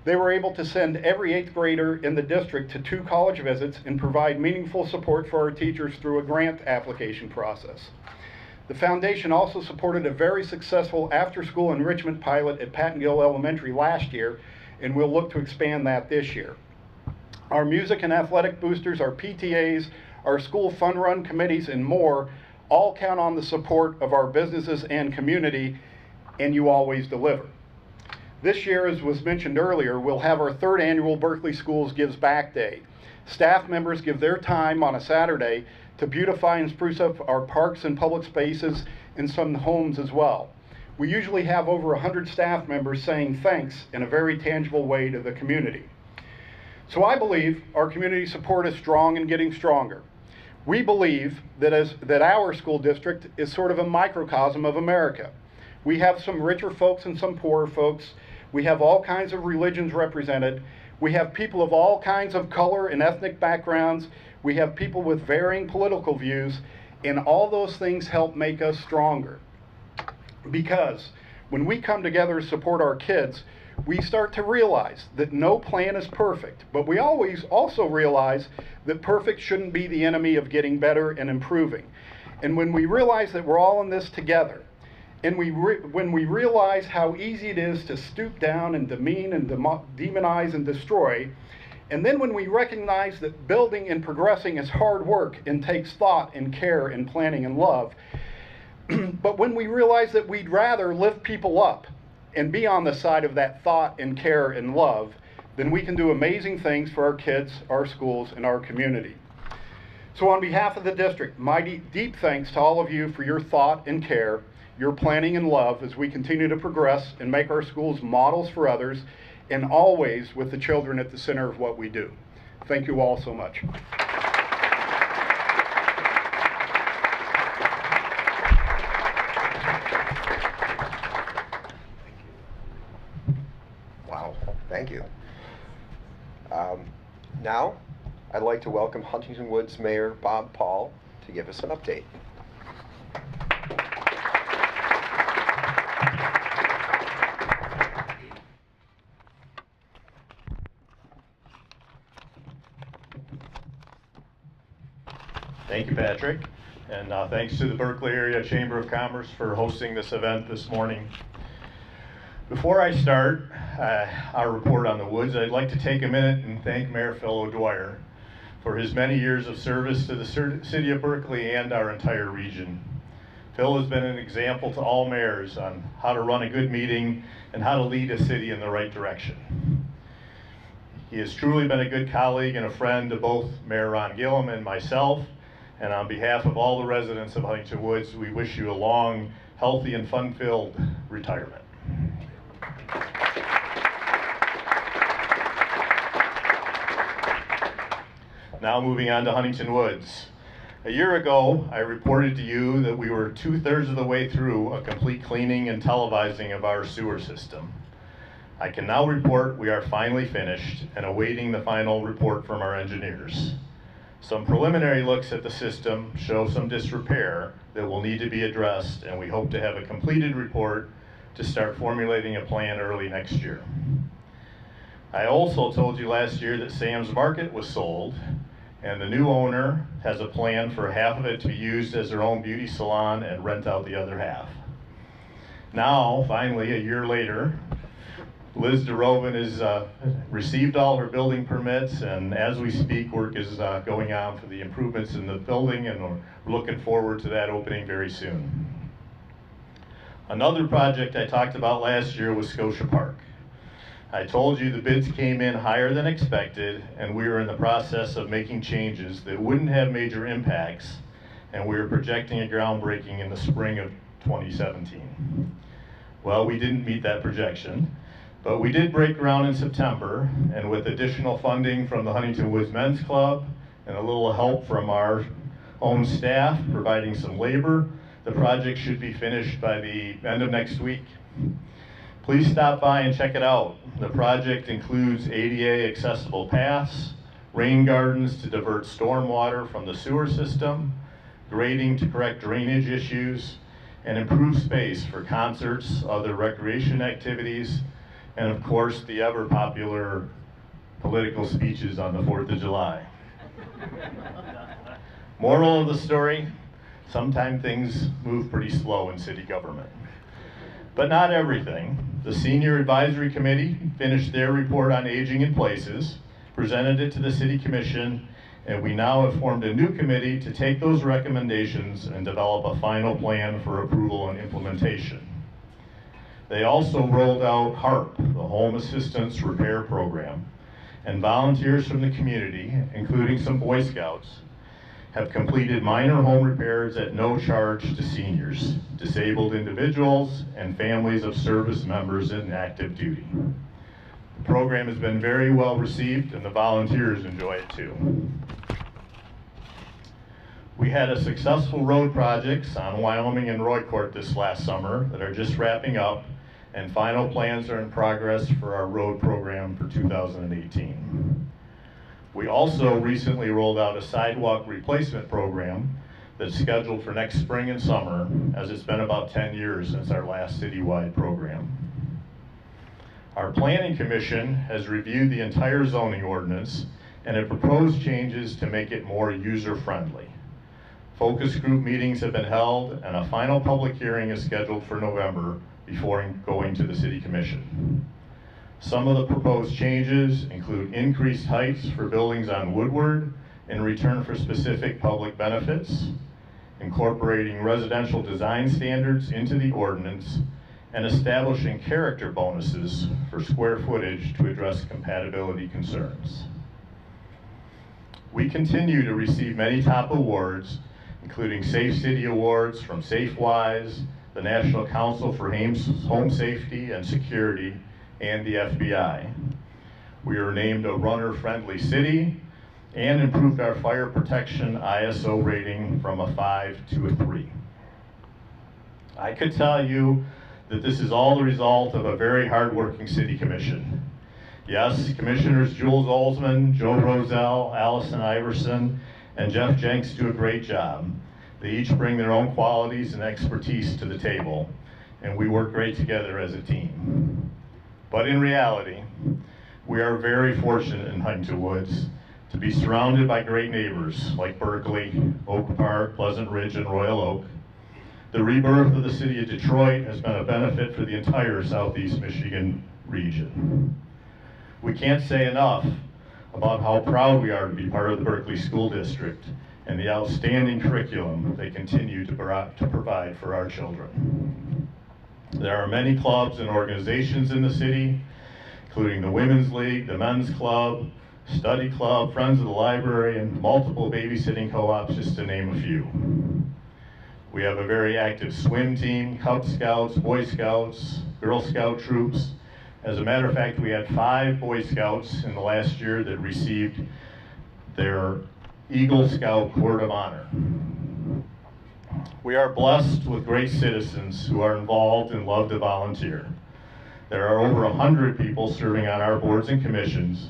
[SPEAKER 7] They were able to send every 8th grader in the district to 2 college visits and provide meaningful support for our teachers through a grant application process. The foundation also supported a very successful after-school enrichment pilot at Pattengill Elementary last year, and we'll look to expand that this year. Our music and athletic boosters, our PTAs, our school fun run committees, and more all count on the support of our businesses and community, and you always deliver. This year, as was mentioned earlier, we'll have our 3rd annual Berkley Schools Gives Back Day. Staff members give their time on a Saturday to beautify and spruce up our parks and public spaces and some homes as well. We usually have over 100 staff members saying thanks in a very tangible way to the community. So I believe our community support is strong and getting stronger. We believe that our school district is sort of a microcosm of America. We have some richer folks and some poorer folks. We have all kinds of religions represented. We have people of all kinds of color and ethnic backgrounds. We have people with varying political views, and all those things help make us stronger. Because when we come together to support our kids, we start to realize that no plan is perfect, but we always also realize that perfect shouldn't be the enemy of getting better and improving. And when we realize that we're all in this together, and when we realize how easy it is to stoop down and demean and demonize and destroy, and then when we recognize that building and progressing is hard work and takes thought and care and planning and love, but when we realize that we'd rather lift people up and be on the side of that thought and care and love, then we can do amazing things for our kids, our schools, and our community. So on behalf of the district, my deep thanks to all of you for your thought and care, your planning and love as we continue to progress and make our schools models for others, and always with the children at the center of what we do. Thank you all so much.
[SPEAKER 1] Now, I'd like to welcome Huntington Woods Mayor Bob Paul to give us an update.
[SPEAKER 8] Thank you, Patrick, and thanks to the Berkley Area Chamber of Commerce for hosting this event this morning. Before I start our report on the Woods, I'd like to take a minute and thank Mayor Phil O'Dwyer for his many years of service to the city of Berkley and our entire region. Phil has been an example to all mayors on how to run a good meeting and how to lead a city in the right direction. He has truly been a good colleague and a friend to both Mayor Ron Gillum and myself, and on behalf of all the residents of Huntington Woods, we wish you a long, healthy, and fun-filled retirement. Now moving on to Huntington Woods. A year ago, I reported to you that we were 2/3 of the way through a complete cleaning and televising of our sewer system. I can now report we are finally finished and awaiting the final report from our engineers. Some preliminary looks at the system show some disrepair that will need to be addressed, and we hope to have a completed report to start formulating a plan early next year. I also told you last year that Sam's Market was sold, and the new owner has a plan for half of it to be used as their own beauty salon and rent out the other half. Now, finally, a year later, Liz DeRoven has received all her building permits, and as we speak, work is going on for the improvements in the building, and we're looking forward to that opening very soon. Another project I talked about last year was Scotia Park. I told you the bids came in higher than expected, and we were in the process of making changes that wouldn't have major impacts, and we were projecting a groundbreaking in the spring of 2017. Well, we didn't meet that projection. But we did break ground in September, and with additional funding from the Huntington Woods Men's Club and a little help from our own staff providing some labor, the project should be finished by the end of next week. Please stop by and check it out. The project includes ADA accessible paths, rain gardens to divert stormwater from the sewer system, grading to correct drainage issues, and improved space for concerts, other recreation activities, and of course, the ever popular political speeches on the 4th of July. Moral of the story, sometimes things move pretty slow in city government. But not everything. The Senior Advisory Committee finished their report on aging in places, presented it to the City Commission, and we now have formed a new committee to take those recommendations and develop a final plan for approval and implementation. They also rolled out HARP, the Home Assistance Repair Program, and volunteers from the community, including some Boy Scouts, have completed minor home repairs at no charge to seniors, disabled individuals, and families of service members in active duty. The program has been very well received, and the volunteers enjoy it too. We had a successful road projects on Wyoming and Roycourt this last summer that are just wrapping up, and final plans are in progress for our road program for 2018. We also recently rolled out a sidewalk replacement program that's scheduled for next spring and summer, as it's been about 10 years since our last citywide program. Our Planning Commission has reviewed the entire zoning ordinance and have proposed changes to make it more user-friendly. Focus group meetings have been held, and a final public hearing is scheduled for November before going to the City Commission. Some of the proposed changes include increased heights for buildings on Woodward in return for specific public benefits, incorporating residential design standards into the ordinance, and establishing character bonuses for square footage to address compatibility concerns. We continue to receive many top awards, including Safe City Awards from SafeWise, the National Council for Home Safety and Security, and the FBI. We are named a runner-friendly city and improved our fire protection ISO rating from a 5 to a 3. I could tell you that this is all the result of a very hard-working city commission. Yes, Commissioners Jules Olsman, Joe Roselle, Allison Iverson, and Jeff Jenks do a great job. They each bring their own qualities and expertise to the table, and we work great together as a team. But in reality, we are very fortunate in Huntington Woods to be surrounded by great neighbors like Berkley, Oak Park, Pleasant Ridge, and Royal Oak. The rebirth of the city of Detroit has been a benefit for the entire Southeast Michigan region. We can't say enough about how proud we are to be part of the Berkley School District and the outstanding curriculum they continue to provide for our children. There are many clubs and organizations in the city, including the Women's League, the Men's Club, Study Club, Friends of the Library, and multiple babysitting co-ops, just to name a few. We have a very active swim team, Cub Scouts, Boy Scouts, Girl Scout troops. As a matter of fact, we had 5 Boy Scouts in the last year that received their Eagle Scout Court of Honor. We are blessed with great citizens who are involved and love to volunteer. There are over 100 people serving on our boards and commissions,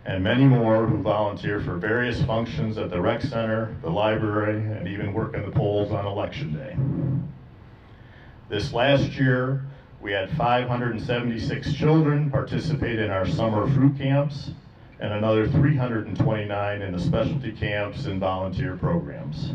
[SPEAKER 8] and many more who volunteer for various functions at the rec center, the library, and even work in the polls on election day. This last year, we had 576 children participate in our summer fruit camps, and another 329 in the specialty camps and volunteer programs.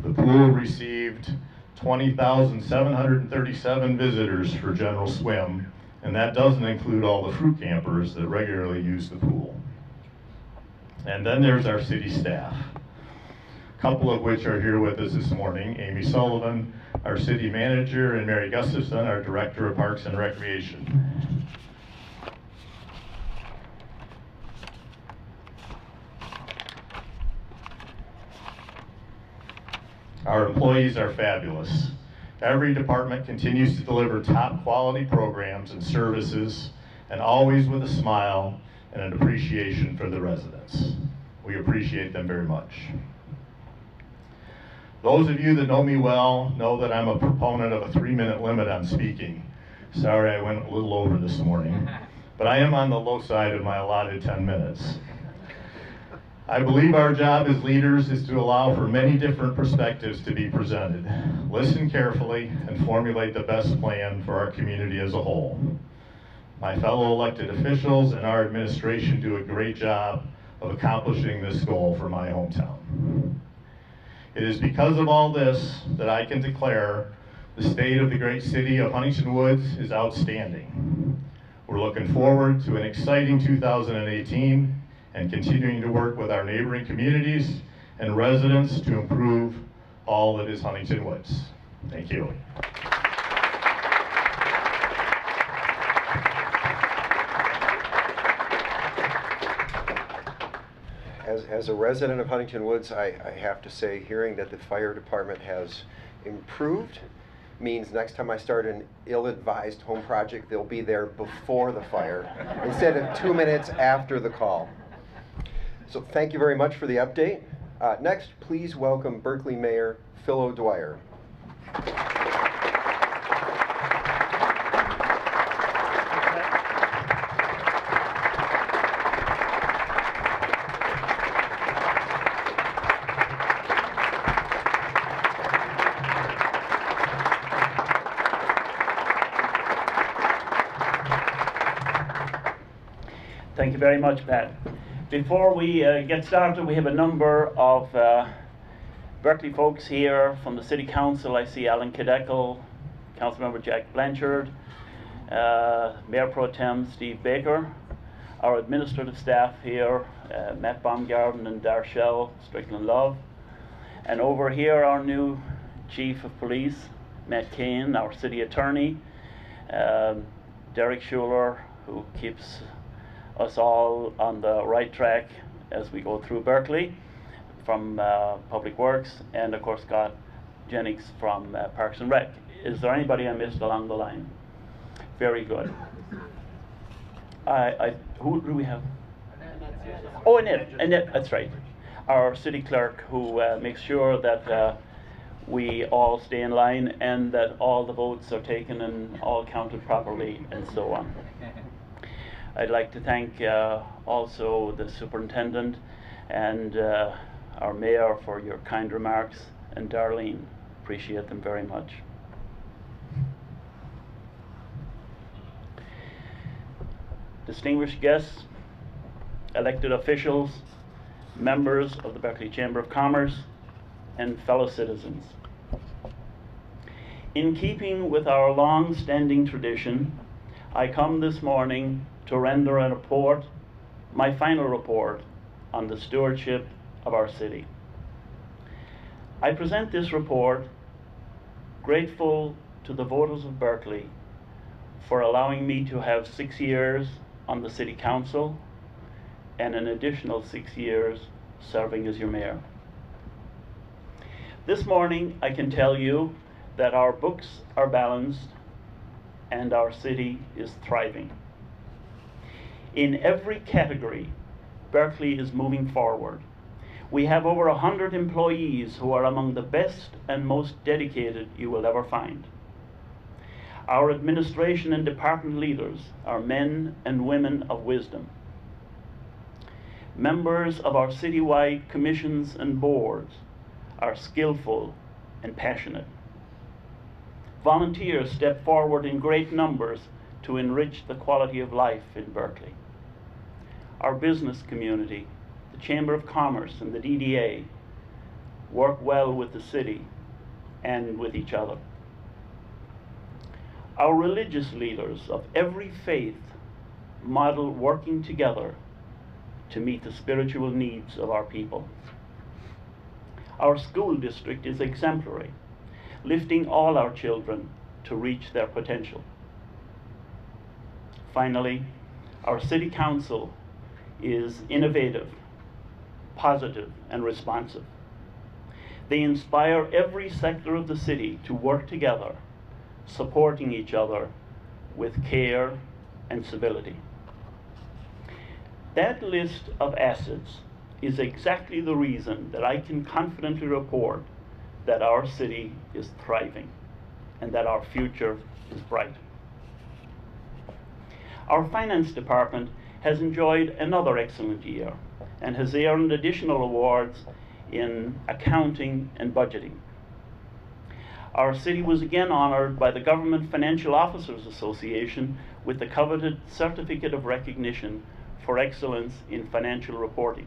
[SPEAKER 8] The pool received 20,737 visitors for general swim, and that doesn't include all the fruit campers that regularly use the pool. And then there's our city staff, a couple of which are here with us this morning. Amy Sullivan, our city manager, and Mary Gustafson, our director of Parks and Recreation. Our employees are fabulous. Every department continues to deliver top quality programs and services, and always with a smile and an appreciation for the residents. We appreciate them very much. Those of you that know me well know that I'm a proponent of a 3-minute limit on speaking. Sorry, I went a little over this morning, but I am on the low side of my allotted 10 minutes. I believe our job as leaders is to allow for many different perspectives to be presented. Listen carefully and formulate the best plan for our community as a whole. My fellow elected officials and our administration do a great job of accomplishing this goal for my hometown. It is because of all this that I can declare the state of the great city of Huntington Woods is outstanding. We're looking forward to an exciting 2018 and continuing to work with our neighboring communities and residents to improve all that is Huntington Woods. Thank you.
[SPEAKER 1] As a resident of Huntington Woods, I have to say, hearing that the fire department has improved means next time I start an ill-advised home project, they'll be there before the fire instead of 2 minutes after the call. So thank you very much for the update. Next, please welcome Berkley Mayor Phil O'Dwyer.
[SPEAKER 9] Thank you very much, Pat. Before we get started, we have a number of Berkley folks here from the City Council. I see Alan Cadecle, Councilmember Jack Blanchard, Mayor Pro Tem Steve Baker, our administrative staff here, Matt Baumgarten and Darshell Strickland Love, and over here our new Chief of Police, Matt Kane, our City Attorney, Derek Schuler, who keeps us all on the right track as we go through Berkley from Public Works, and of course Scott Jennings from Parks and Rec. Is there anybody I missed along the line? Very good. Who do we have? Oh, Annette, that's right. Our city clerk, who makes sure that we all stay in line and that all the votes are taken and all counted properly and so on. I'd like to thank also the superintendent and our mayor for your kind remarks, and Darlene. Appreciate them very much. Distinguished guests, elected officials, members of the Berkley Chamber of Commerce, and fellow citizens. In keeping with our long-standing tradition, I come this morning to render a report, my final report, on the stewardship of our city. I present this report grateful to the voters of Berkley for allowing me to have 6 years on the City Council and an additional 6 years serving as your mayor. This morning I can tell you that our books are balanced and our city is thriving. In every category, Berkley is moving forward. We have over 100 employees who are among the best and most dedicated you will ever find. Our administration and department leaders are men and women of wisdom. Members of our citywide commissions and boards are skillful and passionate. Volunteers step forward in great numbers to enrich the quality of life in Berkley. Our business community, the Chamber of Commerce and the DDA, work well with the city and with each other. Our religious leaders of every faith model working together to meet the spiritual needs of our people. Our school district is exemplary, lifting all our children to reach their potential. Finally, our City Council is innovative, positive, and responsive. They inspire every sector of the city to work together, supporting each other with care and civility. That list of assets is exactly the reason that I can confidently report that our city is thriving and that our future is bright. Our finance department has enjoyed another excellent year and has earned additional awards in accounting and budgeting. Our city was again honored by the Government Financial Officers Association with the coveted Certificate of Recognition for Excellence in Financial Reporting.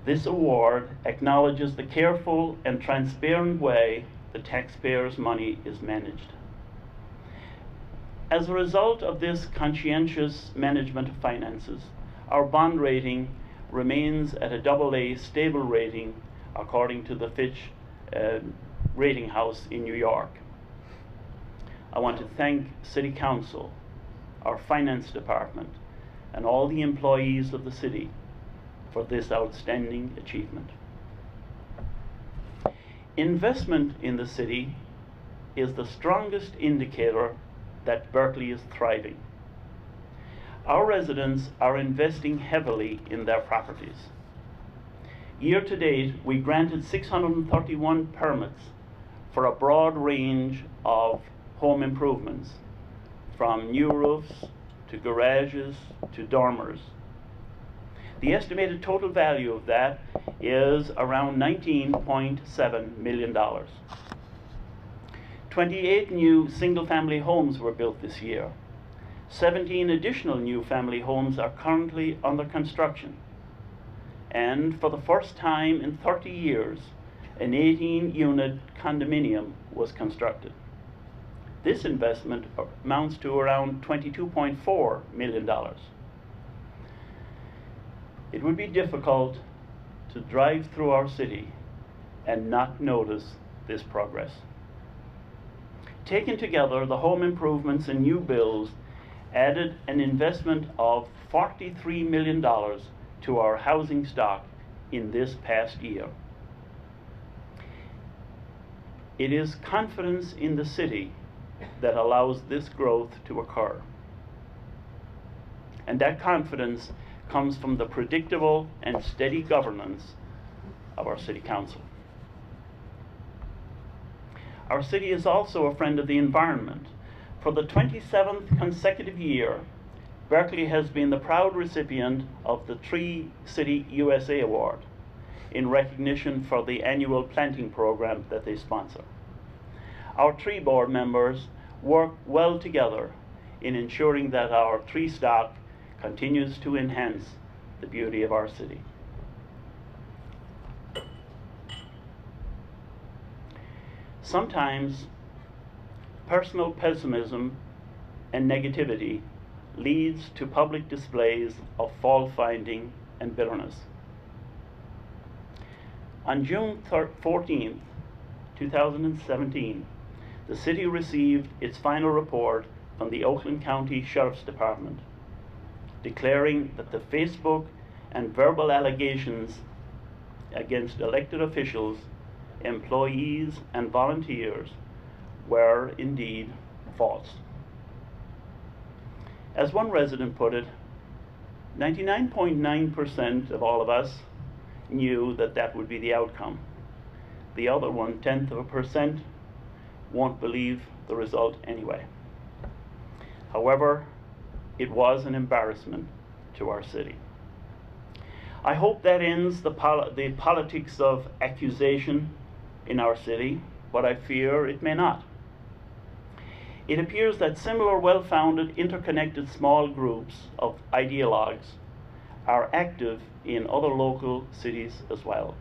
[SPEAKER 9] This award acknowledges the careful and transparent way the taxpayers' money is managed. As a result of this conscientious management of finances, our bond rating remains at a AA stable rating according to the Fitch Rating House in New York. I want to thank City Council, our finance department, and all the employees of the city for this outstanding achievement. Investment in the city is the strongest indicator that Berkley is thriving. Our residents are investing heavily in their properties. Year to date, we granted 631 permits for a broad range of home improvements, from new roofs to garages to dormers. The estimated total value of that is around $19.7 million. 28 new single-family homes were built this year. 17 additional new family homes are currently under construction. And for the first time in 30 years, an 18-unit condominium was constructed. This investment amounts to around $22.4 million. It would be difficult to drive through our city and not notice this progress. Taken together, the home improvements and new builds added an investment of $43 million to our housing stock in this past year. It is confidence in the city that allows this growth to occur. And that confidence comes from the predictable and steady governance of our City Council. Our city is also a friend of the environment. For the 27th consecutive year, Berkley has been the proud recipient of the Tree City USA Award in recognition for the annual planting program that they sponsor. Our tree board members work well together in ensuring that our tree stock continues to enhance the beauty of our city. Sometimes personal pessimism and negativity leads to public displays of fault-finding and bitterness. On June 14th, 2017, the city received its final report from the Oakland County Sheriff's Department, declaring that the Facebook and verbal allegations against elected officials, employees, and volunteers were indeed false. As one resident put it, 99.9% of all of us knew that that would be the outcome. The other 0.1% won't believe the result anyway. However, it was an embarrassment to our city. I hope that ends the politics of accusation in our city, but I fear it may not. It appears that similar well-founded, interconnected small groups of ideologues are active in other local cities as well.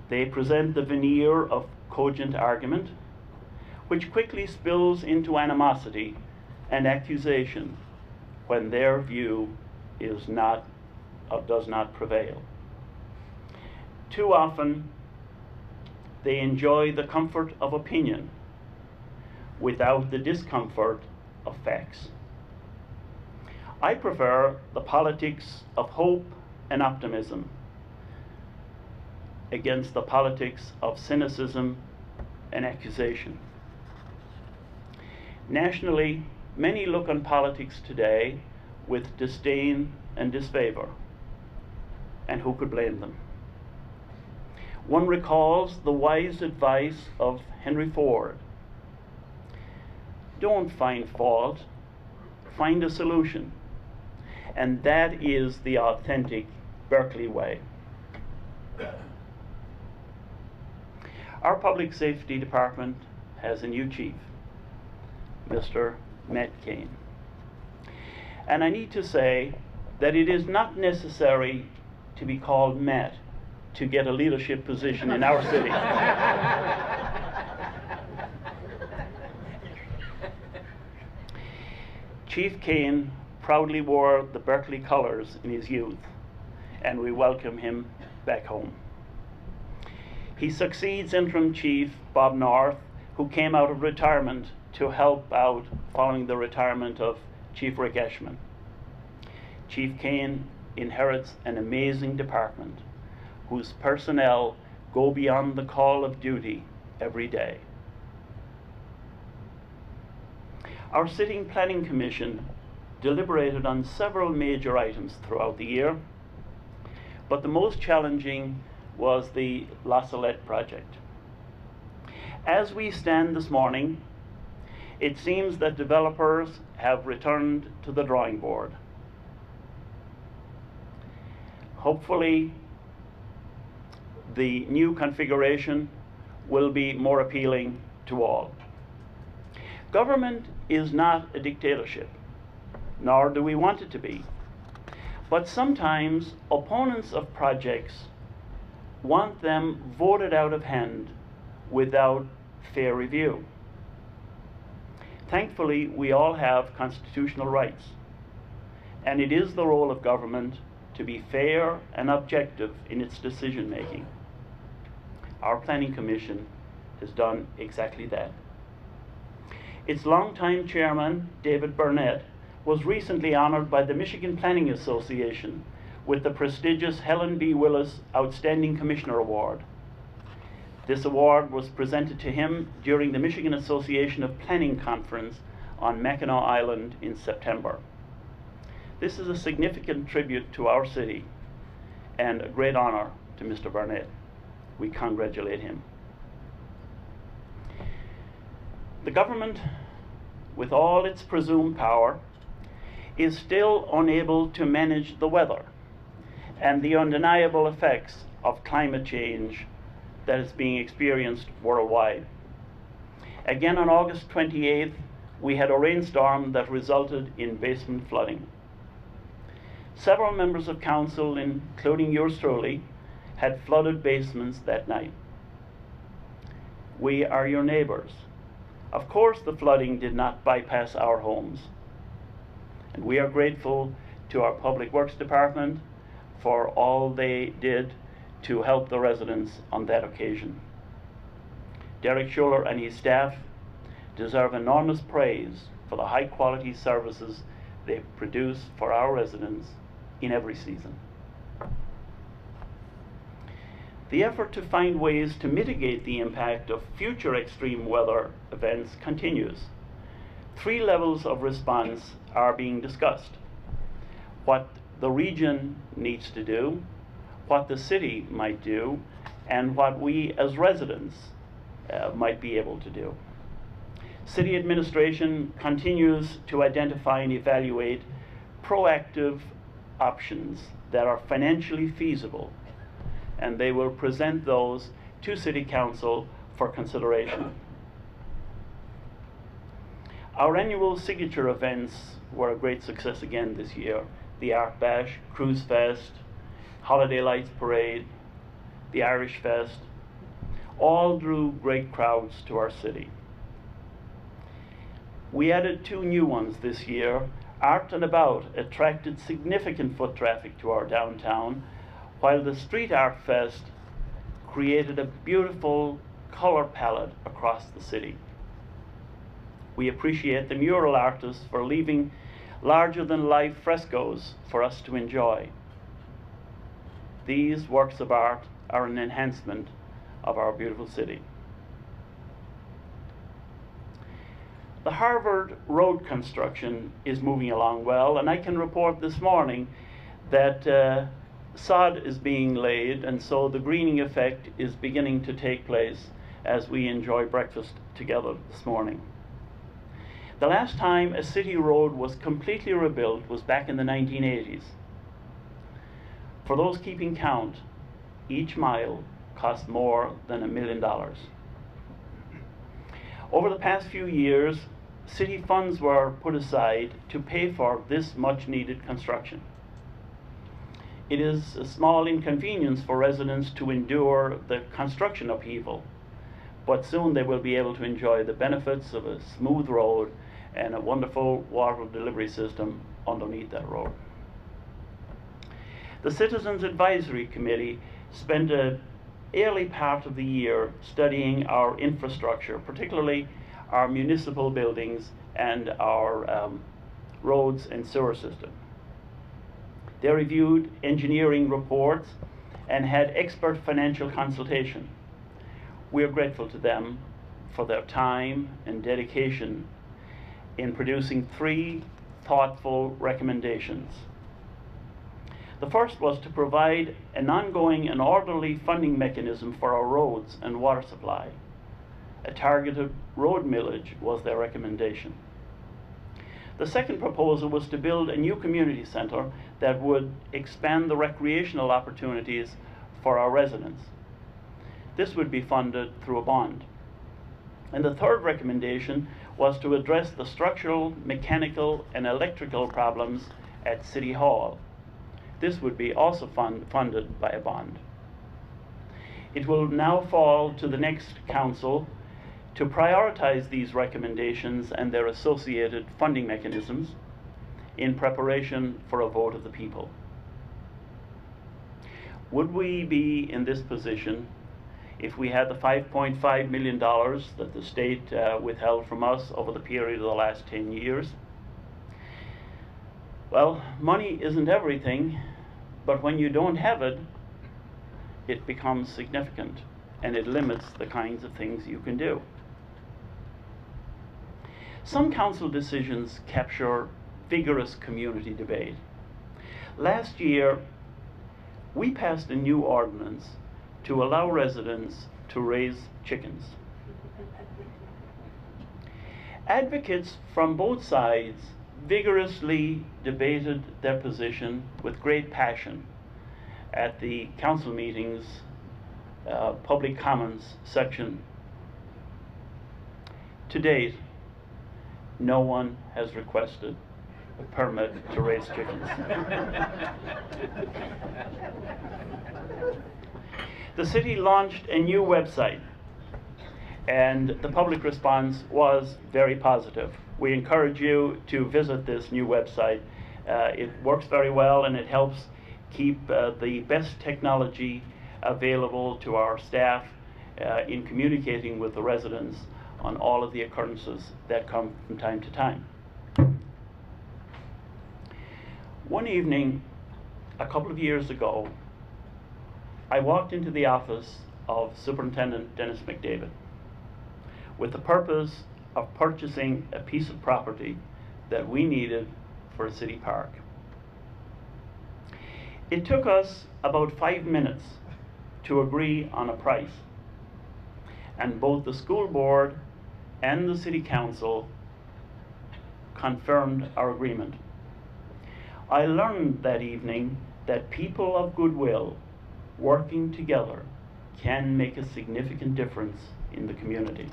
[SPEAKER 9] They present the veneer of cogent argument, which quickly spills into animosity and accusation when their view does not prevail. Too often, they enjoy the comfort of opinion without the discomfort of facts. I prefer the politics of hope and optimism against the politics of cynicism and accusation. Nationally, many look on politics today with disdain and disfavor, and who could blame them? One recalls the wise advice of Henry Ford: don't find fault, find a solution. And that is the authentic Berkley way. Our public safety department has a new chief, Mr. Matt Kane. And I need to say that it is not necessary to be called Matt to get a leadership position in our city. Chief Kane proudly wore the Berkley colors in his youth, and we welcome him back home. He succeeds interim chief Bob North, who came out of retirement to help out following the retirement of Chief Rick Eshman. Chief Kane inherits an amazing department whose personnel go beyond the call of duty every day. Our sitting planning commission deliberated on several major items throughout the year, but the most challenging was the La Salette project. As we stand this morning, it seems that developers have returned to the drawing board. Hopefully, the new configuration will be more appealing to all. Government is not a dictatorship, nor do we want it to be. But sometimes opponents of projects want them voted out of hand without fair review. Thankfully, we all have constitutional rights, and it is the role of government to be fair and objective in its decision making. Our Planning Commission has done exactly that. Its longtime chairman, David Burnett, was recently honored by the Michigan Planning Association with the prestigious Helen B. Willis Outstanding Commissioner Award. This award was presented to him during the Michigan Association of Planning Conference on Mackinac Island in September. This is a significant tribute to our city and a great honor to Mr. Burnett. We congratulate him. The government with all its presumed power, is still unable to manage the weather and the undeniable effects of climate change that is being experienced worldwide. Again, on August 28th, we had a rainstorm that resulted in basement flooding. Several members of council, including yours truly, had flooded basements that night. We are your neighbors. Of course, the flooding did not bypass our homes. And we are grateful to our Public Works Department for all they did to help the residents on that occasion. Derek Schuller and his staff deserve enormous praise for the high quality services they produce for our residents in every season. The effort to find ways to mitigate the impact of future extreme weather events continues. 3 levels of response are being discussed: what the region needs to do, what the city might do, and what we as residents might be able to do. City administration continues to identify and evaluate proactive options that are financially feasible, and they will present those to City Council for consideration. Our annual signature events were a great success again this year. The Art Bash, Cruise Fest, Holiday Lights Parade, the Irish Fest, all drew great crowds to our city. We added 2 new ones this year. Art and About attracted significant foot traffic to our downtown, while the Street Art Fest created a beautiful color palette across the city. We appreciate the mural artists for leaving larger-than-life frescoes for us to enjoy. These works of art are an enhancement of our beautiful city. The Harvard Road construction is moving along well, and I can report this morning that sod is being laid, and so the greening effect is beginning to take place as we enjoy breakfast together this morning. The last time a city road was completely rebuilt was back in the 1980s. For those keeping count, each mile cost more than $1 million. Over the past few years, city funds were put aside to pay for this much-needed construction. It is a small inconvenience for residents to endure the construction upheaval, but soon they will be able to enjoy the benefits of a smooth road and a wonderful water delivery system underneath that road. The Citizens Advisory Committee spent an early part of the year studying our infrastructure, particularly our municipal buildings and our roads and sewer system. They reviewed engineering reports and had expert financial consultation. We are grateful to them for their time and dedication in producing 3 thoughtful recommendations. The first was to provide an ongoing and orderly funding mechanism for our roads and water supply. A targeted road millage was their recommendation. The second proposal was to build a new community center that would expand the recreational opportunities for our residents. This would be funded through a bond. And the third recommendation was to address the structural, mechanical, and electrical problems at City Hall. This would be also funded by a bond. It will now fall to the next council to prioritize these recommendations and their associated funding mechanisms in preparation for a vote of the people. Would we be in this position if we had the $5.5 million that the state withheld from us over the period of the last 10 years? Well, money isn't everything, but when you don't have it, it becomes significant, and it limits the kinds of things you can do. Some council decisions capture vigorous community debate. Last year, we passed a new ordinance to allow residents to raise chickens. Advocates from both sides vigorously debated their position with great passion at the council meetings, public comments section. To date, no one has requested a permit to raise chickens. The city launched a new website, and the public response was very positive. We encourage you to visit this new website. It works very well, and it helps keep the best technology available to our staff in communicating with the residents on all of the occurrences that come from time to time. One evening, a couple of years ago, I walked into the office of Superintendent Dennis McDavid with the purpose of purchasing a piece of property that we needed for a city park. It took us about 5 minutes to agree on a price, and both the school board and the city council confirmed our agreement. I learned that evening that people of goodwill working together can make a significant difference in the community.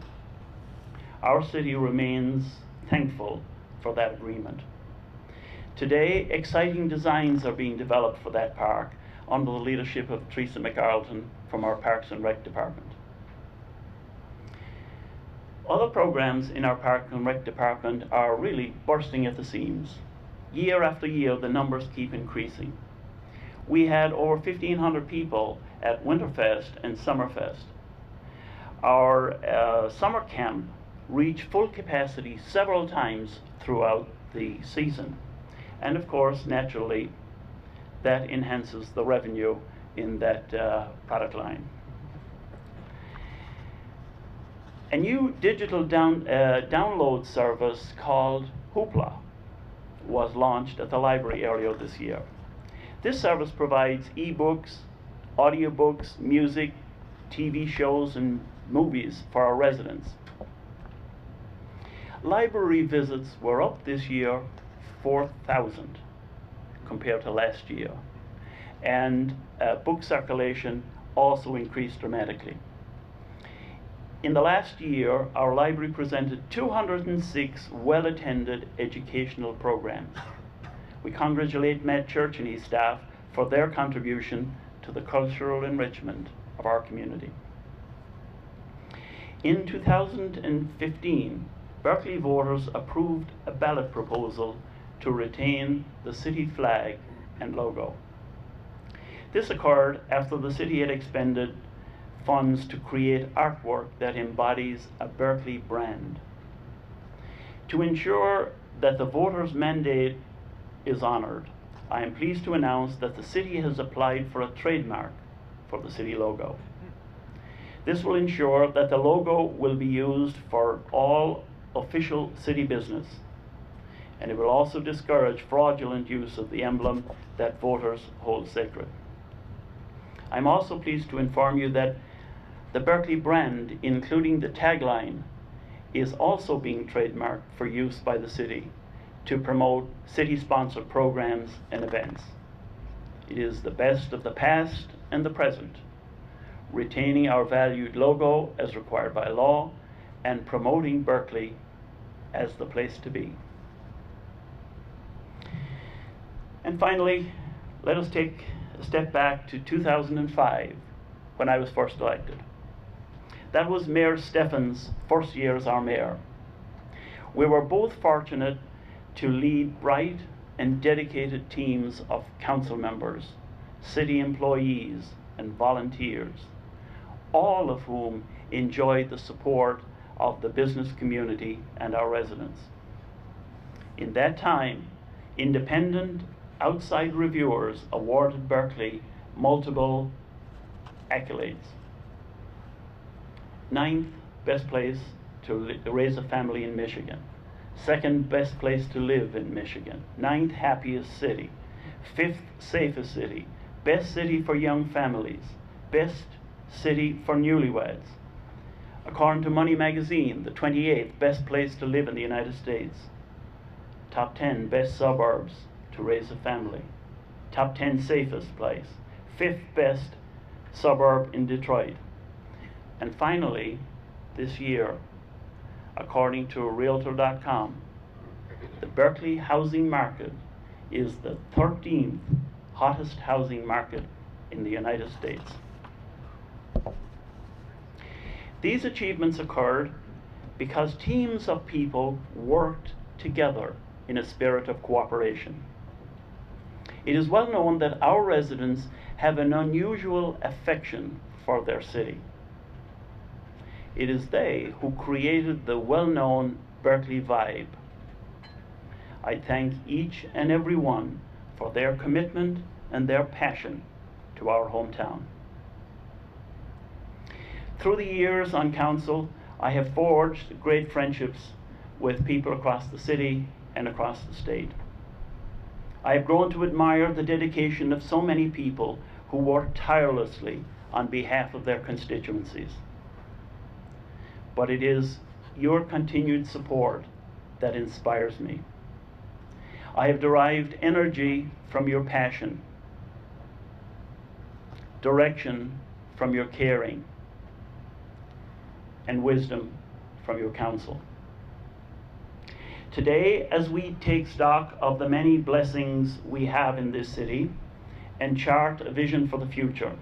[SPEAKER 9] Our city remains thankful for that agreement. Today, exciting designs are being developed for that park under the leadership of Teresa McArleton from our Parks and Rec department. Other programs in our Park and Rec department are really bursting at the seams. Year after year, the numbers keep increasing. We had over 1,500 people at Winterfest and Summerfest. Our summer camp reached full capacity several times throughout the season. And of course, naturally, that enhances the revenue in that product line. A new digital download service called Hoopla was launched at the library earlier this year. This service provides e-books, audiobooks, music, TV shows, and movies for our residents. Library visits were up this year 4,000 compared to last year, and book circulation also increased dramatically. In the last year, our library presented 206 well-attended educational programs. We congratulate Matt Church and his staff for their contribution to the cultural enrichment of our community. In 2015, Berkley voters approved a ballot proposal to retain the city flag and logo. This occurred after the city had expended funds to create artwork that embodies a Berkley brand. To ensure that the voters' mandate is honored, I am pleased to announce that the city has applied for a trademark for the city logo. This will ensure that the logo will be used for all official city business, and it will also discourage fraudulent use of the emblem that voters hold sacred. I'm also pleased to inform you that the Berkley brand, including the tagline, is also being trademarked for use by the city to promote city-sponsored programs and events. It is the best of the past and the present, retaining our valued logo as required by law and promoting Berkley as the place to be. And finally, let us take a step back to 2005, when I was first elected. That was Mayor Steffen's first year as our mayor. We were both fortunate to lead bright and dedicated teams of council members, city employees, and volunteers, all of whom enjoyed the support of the business community and our residents. In that time, independent outside reviewers awarded Berkley multiple accolades. 9th best place to raise a family in Michigan, 2nd best place to live in Michigan, 9th happiest city, 5th safest city, best city for young families, best city for newlyweds. According to Money Magazine, the 28th best place to live in the United States. Top 10 best suburbs to raise a family. Top 10 safest place. 5th best suburb in Detroit. And finally, this year, according to Realtor.com, the Berkeley housing market is the 13th hottest housing market in the United States. These achievements occurred because teams of people worked together in a spirit of cooperation. It is well known that our residents have an unusual affection for their city. It is they who created the well-known Berkeley vibe. I thank each and every one for their commitment and their passion to our hometown. Through the years on council, I have forged great friendships with people across the city and across the state. I have grown to admire the dedication of so many people who work tirelessly on behalf of their constituencies. But it is your continued support that inspires me. I have derived energy from your passion, direction from your caring, and wisdom from your counsel. Today, as we take stock of the many blessings we have in this city and chart a vision for the future,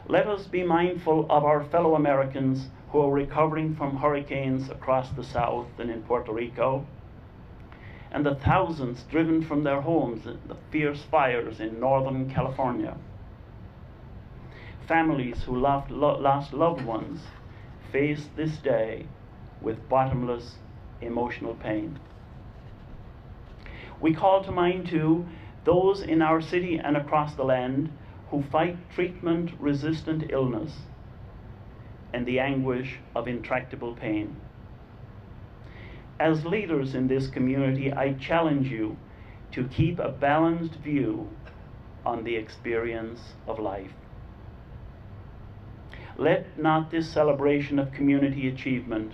[SPEAKER 9] let us be mindful of our fellow Americans who are recovering from hurricanes across the South and in Puerto Rico, and the thousands driven from their homes in the fierce fires in Northern California. Families who lost loved ones face this day with bottomless emotional pain. We call to mind, too, those in our city and across the land who fight treatment-resistant illness and the anguish of intractable pain. As leaders in this community, I challenge you to keep a balanced view on the experience of life. Let not this celebration of community achievement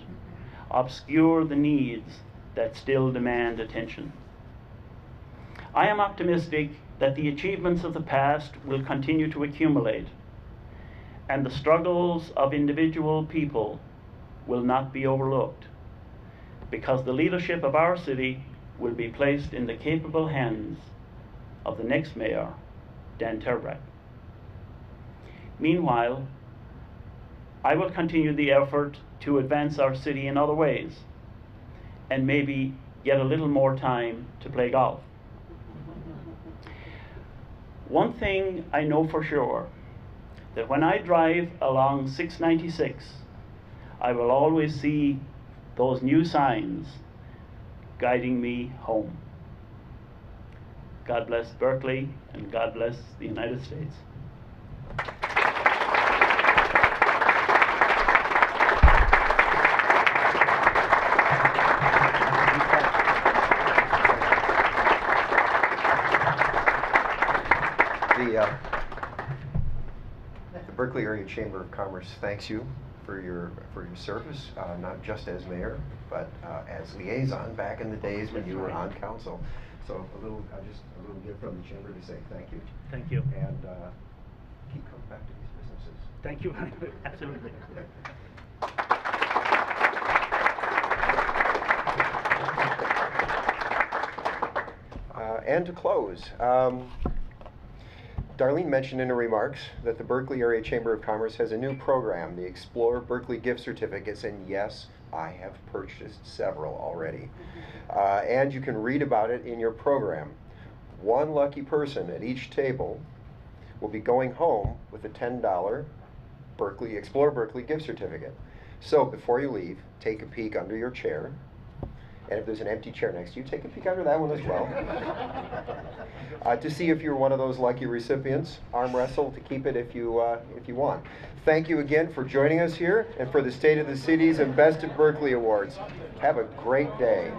[SPEAKER 9] obscure the needs that still demand attention. I am optimistic that the achievements of the past will continue to accumulate, and the struggles of individual people will not be overlooked, because the leadership of our city will be placed in the capable hands of the next mayor, Dan Terbrack. Meanwhile, I will continue the effort to advance our city in other ways, and maybe get a little more time to play golf. One thing I know for sure, that when I drive along 696, I will always see those new signs guiding me home. God bless Berkeley, and God bless the United States.
[SPEAKER 1] The Berkeley Area Chamber of Commerce thanks you for your service, not just as mayor, but as liaison back in the days when you were on council. So a little gift from the chamber to say thank you.
[SPEAKER 9] Thank you.
[SPEAKER 1] And keep coming back to these businesses.
[SPEAKER 9] Thank you. Absolutely.
[SPEAKER 1] And to close, Darlene mentioned in her remarks that the Berkeley Area Chamber of Commerce has a new program, the Explore Berkeley Gift Certificates, and yes, I have purchased several already. And you can read about it in your program. One lucky person at each table will be going home with a $10 Explore Berkeley gift certificate. So before you leave, take a peek under your chair. And if there's an empty chair next to you, take a peek under that one as well. To see if you're one of those lucky recipients. Arm wrestle to keep it if you want. Thank you again for joining us here and for the State of the Cities and Best of Berkeley Awards. Have a great day.